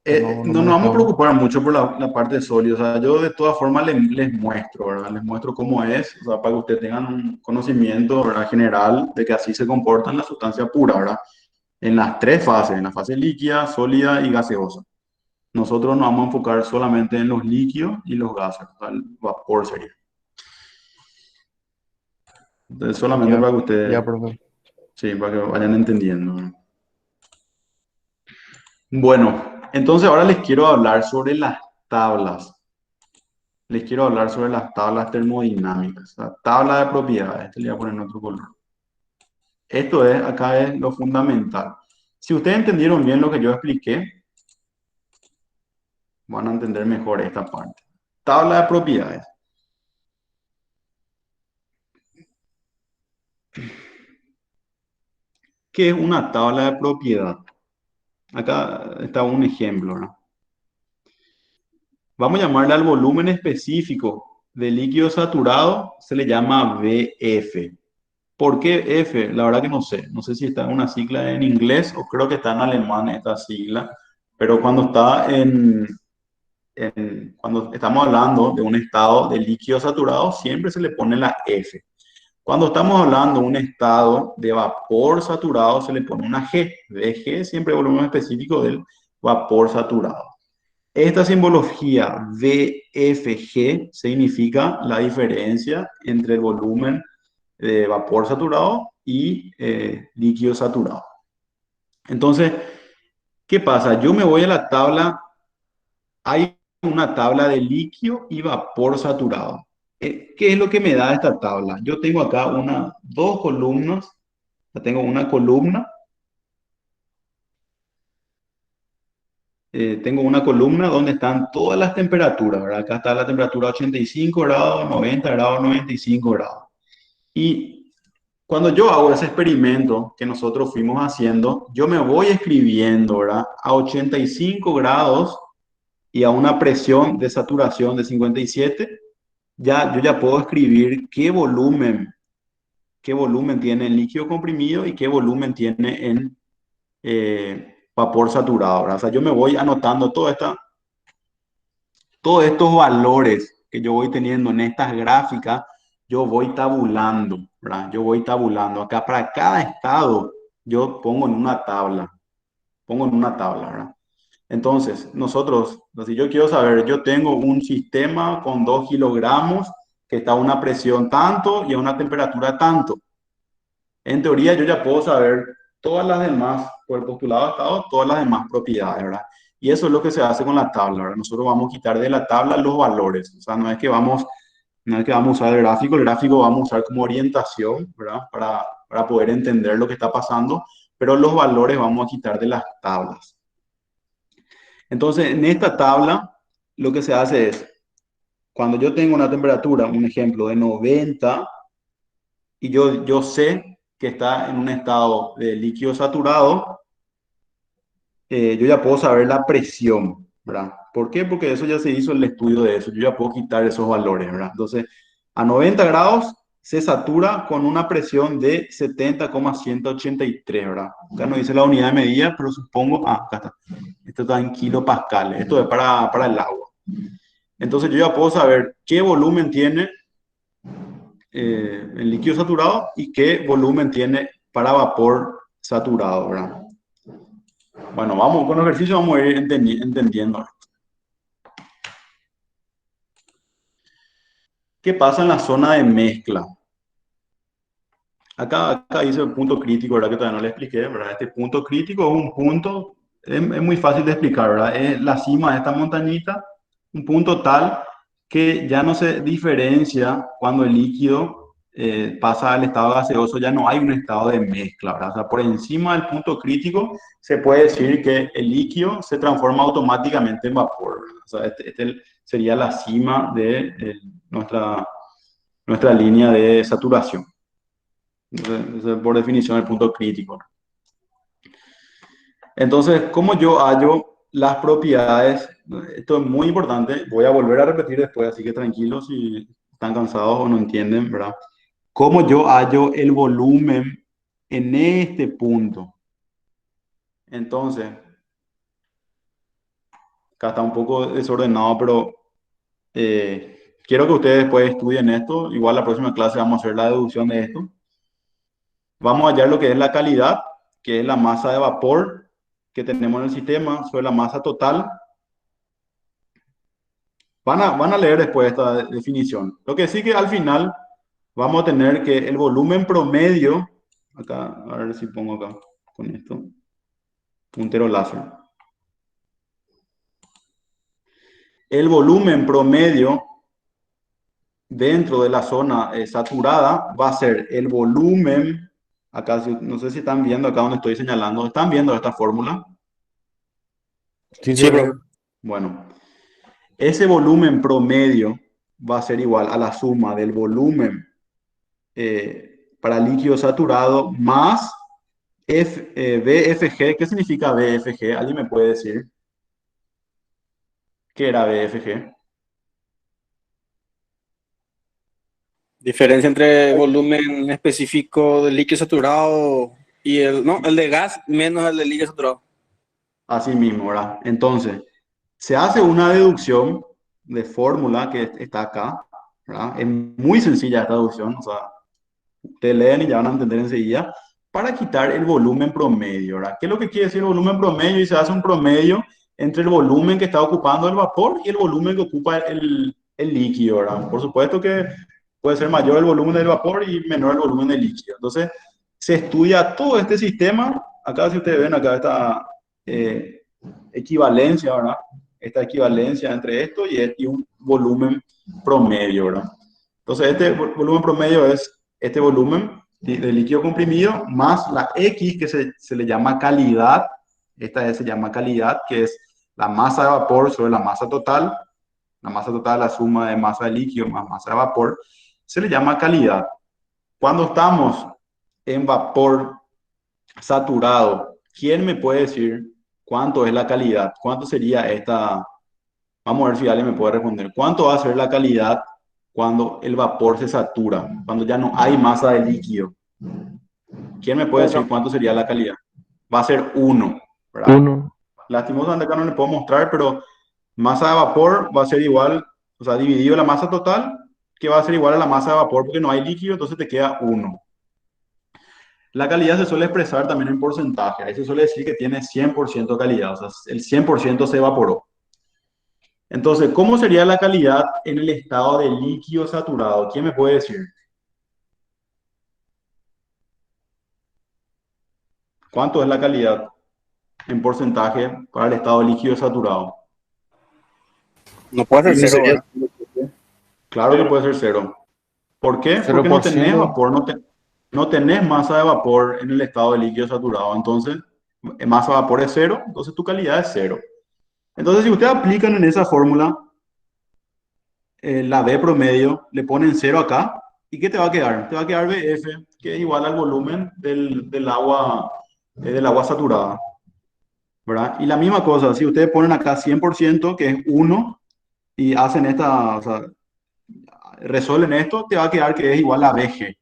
No, no No nos vamos a manejamos. preocupar mucho por la parte sólida. O sea, yo de todas formas les muestro, ¿verdad? Les muestro cómo es, o sea, para que ustedes tengan un conocimiento, ¿verdad?, general de que así se comportan la sustancia pura, ¿verdad? En las tres fases, en la fase líquida, sólida y gaseosa. Nosotros nos vamos a enfocar solamente en los líquidos y los gases, o sea, el vapor sería. Entonces, solamente Ya, para que ya, ustedes, profe. sí, para que vayan entendiendo, ¿verdad? Bueno, entonces ahora les quiero hablar sobre las tablas. Les quiero hablar sobre las tablas termodinámicas. La tabla de propiedades, este le voy a poner en otro color. Esto es, acá es lo fundamental. Si ustedes entendieron bien lo que yo expliqué, van a entender mejor esta parte. Tabla de propiedades. ¿Qué es una tabla de propiedad? Acá está un ejemplo, ¿no? Vamos a llamarle al volumen específico de líquido saturado, se le llama VF. ¿Por qué F? La verdad que no sé. No sé si está en una sigla en inglés o creo que está en alemán esta sigla. Pero cuando estamos hablando de un estado de líquido saturado, siempre se le pone la F. Cuando estamos hablando de un estado de vapor saturado, se le pone una G. VG siempre es volumen específico del vapor saturado. Esta simbología VFG significa la diferencia entre el volumen de vapor saturado y líquido saturado. Entonces, ¿qué pasa? Yo me voy a la tabla, hay una tabla de líquido y vapor saturado. ¿Qué es lo que me da esta tabla? Yo tengo acá dos columnas, tengo una columna. Tengo una columna donde están todas las temperaturas, ¿verdad? Acá está la temperatura 85 grados, 90 grados, 95 grados. Y cuando yo hago ese experimento que nosotros fuimos haciendo, yo me voy escribiendo, ¿verdad? A 85 grados y a una presión de saturación de 57, yo ya puedo escribir qué volumen tiene en líquido comprimido y qué volumen tiene en vapor saturado, ¿verdad? O sea, yo me voy anotando todos estos valores que yo voy teniendo en estas gráficas, yo voy tabulando, ¿verdad? Yo voy tabulando. Acá para cada estado yo pongo en una tabla, ¿verdad? Entonces, nosotros, si yo quiero saber, yo tengo un sistema con 2 kilogramos que está a una presión tanto y a una temperatura tanto. En teoría, yo ya puedo saber todas las demás, por el postulado de estado, todas las demás propiedades, ¿verdad? Y eso es lo que se hace con la tabla, ¿verdad? Nosotros vamos a quitar de la tabla los valores. O sea, no es que vamos a usar el gráfico vamos a usar como orientación, ¿verdad? Para poder entender lo que está pasando, pero los valores vamos a quitar de las tablas. Entonces, en esta tabla, lo que se hace es, cuando yo tengo una temperatura, un ejemplo, de 90, y yo sé que está en un estado de líquido saturado, yo ya puedo saber la presión, ¿verdad? ¿Por qué? Porque eso ya se hizo el estudio de eso, yo ya puedo quitar esos valores, ¿verdad? Entonces, a 90 grados se satura con una presión de 70,183, ¿verdad? Acá no dice la unidad de medida, pero supongo, acá está. Esto está en kilopascales, esto es para el agua. Entonces yo ya puedo saber qué volumen tiene el líquido saturado y qué volumen tiene para vapor saturado, ¿verdad? Bueno, vamos con el ejercicio, vamos a ir entendiendo. ¿Qué pasa en la zona de mezcla? Acá dice el punto crítico, ¿verdad? Que todavía no le expliqué, ¿verdad? Este punto crítico es un punto, es muy fácil de explicar, ¿verdad? Es la cima de esta montañita, un punto tal que ya no se diferencia cuando el líquido pasa al estado gaseoso, ya no hay un estado de mezcla, ¿verdad? O sea, por encima del punto crítico se puede decir que el líquido se transforma automáticamente en vapor, ¿verdad? O sea, este sería la cima de nuestra línea de saturación. Ese es por definición el punto crítico. Entonces, ¿cómo yo hallo las propiedades? Esto es muy importante. Voy a volver a repetir después, así que tranquilos si están cansados o no entienden, ¿verdad? ¿Cómo yo hallo el volumen en este punto? Entonces, acá está un poco desordenado, pero quiero que ustedes después estudien esto. Igual la próxima clase vamos a hacer la deducción de esto. Vamos a hallar lo que es la calidad, que es la masa de vapor que tenemos en el sistema sobre la masa total. Van a leer después esta definición. Lo que sí que al final vamos a tener que el volumen promedio, acá, a ver si pongo acá con esto, puntero láser. El volumen promedio dentro de la zona saturada va a ser el volumen, acá no sé si están viendo acá donde estoy señalando, ¿están viendo esta fórmula? Sí, Sí, sí, bro. Bueno, ese volumen promedio va a ser igual a la suma del volumen para líquido saturado más BFG. ¿Qué significa BFG? ¿Alguien me puede decir qué era BFG? Diferencia entre volumen específico del líquido saturado y el de gas menos el de líquido saturado. Así mismo, ¿verdad? Entonces, se hace una deducción de fórmula que está acá, ¿verdad? Es muy sencilla esta deducción, o sea, ustedes leen y ya van a entender enseguida, para quitar el volumen promedio, ¿verdad? ¿Qué es lo que quiere decir el volumen promedio? Y se hace un promedio entre el volumen que está ocupando el vapor y el volumen que ocupa el líquido, ¿verdad? Por supuesto que puede ser mayor el volumen del vapor y menor el volumen del líquido. Entonces, se estudia todo este sistema. Acá, si ustedes ven, acá esta equivalencia, ¿verdad? Esta equivalencia entre esto y un volumen promedio, ¿verdad? Entonces, este volumen promedio es este volumen de líquido comprimido más la X que se le llama calidad. Esta se llama calidad, que es la masa de vapor sobre la masa total. La masa total, la suma de masa de líquido más masa de vapor, se le llama calidad. Cuando estamos en vapor saturado, ¿quién me puede decir cuánto es la calidad? ¿Cuánto sería esta? Vamos a ver si alguien me puede responder. ¿Cuánto va a ser la calidad cuando el vapor se satura? Cuando ya no hay masa de líquido. ¿Quién me puede decir cuánto sería la calidad? Va a ser 1, ¿verdad? 1. Lastimosamente acá no le puedo mostrar, pero masa de vapor va a ser igual, o sea, dividido la masa total, que va a ser igual a la masa de vapor porque no hay líquido, entonces te queda 1. La calidad se suele expresar también en porcentaje. Ahí se suele decir que tiene 100% calidad, o sea, el 100% se evaporó. Entonces, ¿cómo sería la calidad en el estado de líquido saturado? ¿Quién me puede decir? ¿Cuánto es la calidad en porcentaje para el estado líquido saturado? No puede ser Eso cero, sería ¿verdad? Claro que puede ser cero. ¿Por qué? Porque no tenés 0%. vapor, no tenés masa de vapor en el estado de líquido saturado. Entonces, masa de vapor es cero, entonces tu calidad es cero. Entonces, si ustedes aplican en esa fórmula la B promedio, le ponen cero acá, ¿y qué te va a quedar? Te va a quedar BF, que es igual al volumen del agua saturada, ¿verdad? Y la misma cosa, si ustedes ponen acá 100%, que es 1, y hacen esta, o sea, resuelven esto, te va a quedar que es igual a BG,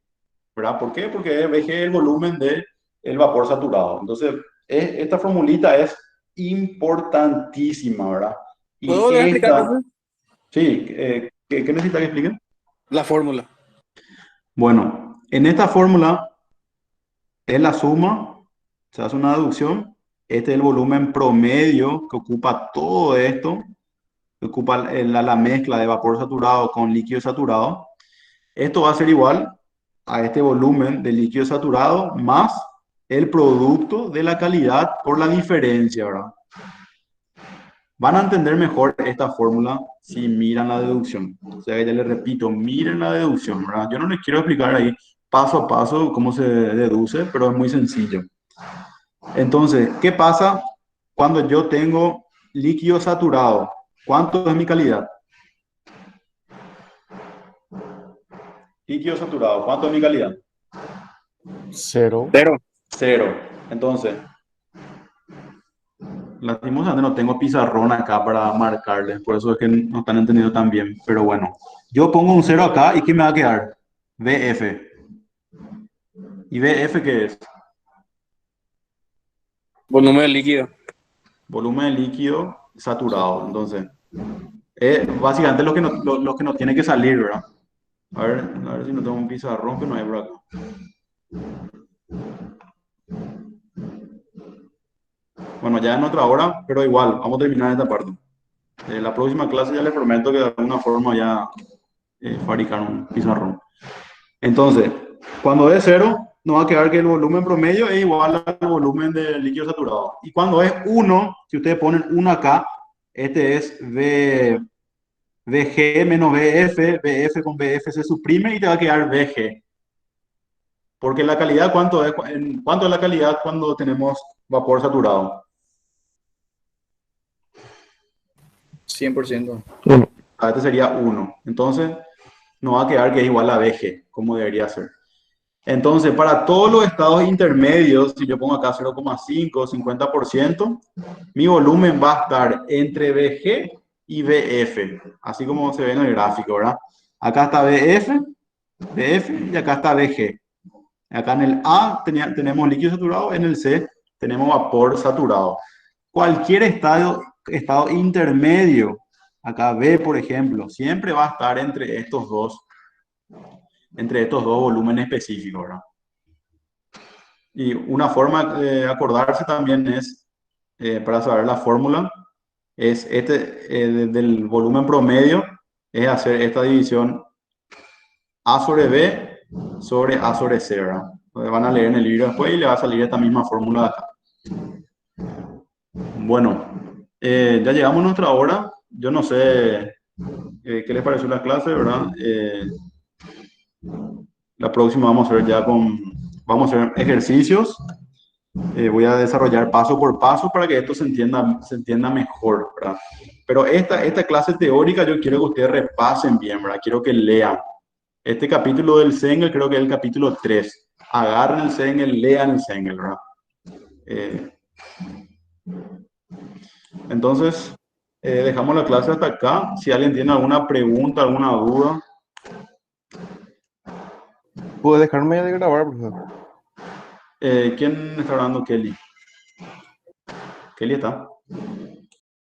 ¿verdad? ¿Por qué? Porque BG es el volumen del vapor saturado. Entonces, esta formulita es importantísima, ¿verdad? ¿Puedo Y volver a explicar, esta, profe? sí, ¿qué necesita que explique? La fórmula. Bueno, en esta fórmula es la suma, se hace una deducción, este es el volumen promedio que ocupa todo esto, que ocupa la mezcla de vapor saturado con líquido saturado. Esto va a ser igual a este volumen de líquido saturado más el producto de la calidad por la diferencia, ¿verdad? Van a entender mejor esta fórmula si miran la deducción. O sea, ya les repito, miren la deducción, ¿verdad? Yo no les quiero explicar ahí paso a paso cómo se deduce, pero es muy sencillo. Entonces, ¿qué pasa cuando yo tengo líquido saturado? ¿Cuánto es mi calidad? Líquido saturado, ¿cuánto es mi calidad? 0. Cero. 0. Entonces, lastimosamente no tengo pizarrón acá para marcarles, por eso es que no están entendiendo tan bien. Pero bueno, yo pongo un 0 acá y ¿qué me va a quedar? BF. ¿Y BF qué es? Volumen líquido. Volumen líquido saturado. Entonces, básicamente lo que no tiene que salir, ¿verdad? A ver si no tengo un pizarrón que no hay por acá. Bueno, ya en otra hora, pero igual, vamos a terminar esta parte. La próxima clase ya les prometo que de alguna forma ya fabricar un pizarrón. Entonces, cuando es 0, nos va a quedar que el volumen promedio es igual al volumen del líquido saturado. Y cuando es 1, si ustedes ponen 1 acá, este es VG menos BF, BF con BF se suprime y te va a quedar VG. Porque la calidad, ¿cuánto es la calidad cuando tenemos vapor saturado? 100%. Este sería 1. Entonces, nos va a quedar que es igual a VG, como debería ser. Entonces, para todos los estados intermedios, si yo pongo acá 0,5, 50%, mi volumen va a estar entre VG y VF, así como se ve en el gráfico, ¿verdad? Acá está VF y acá está VG. Acá en el A tenemos líquido saturado, en el C tenemos vapor saturado. Cualquier estado intermedio, acá B, por ejemplo, siempre va a estar entre estos dos volúmenes específicos, ¿verdad? Y una forma de acordarse también es, para saber la fórmula, es del volumen promedio, es hacer esta división A sobre B sobre A sobre C, ¿verdad? Van a leer en el libro después y le va a salir esta misma fórmula de acá. Bueno, ya llegamos a nuestra hora. Yo no sé qué les pareció la clase, ¿verdad? La próxima vamos a hacer ejercicios. Voy a desarrollar paso por paso para que esto se entienda mejor, ¿verdad? Pero esta clase teórica yo quiero que ustedes repasen bien, ¿verdad? Quiero que lean. Este capítulo del Sengel creo que es el capítulo 3. Agarren el Sengel, lean el Sengel, ¿verdad? Entonces, dejamos la clase hasta acá. Si alguien tiene alguna pregunta, alguna duda. ¿Puede dejarme de grabar, profesor? ¿Quién está hablando? Kelly. Kelly está.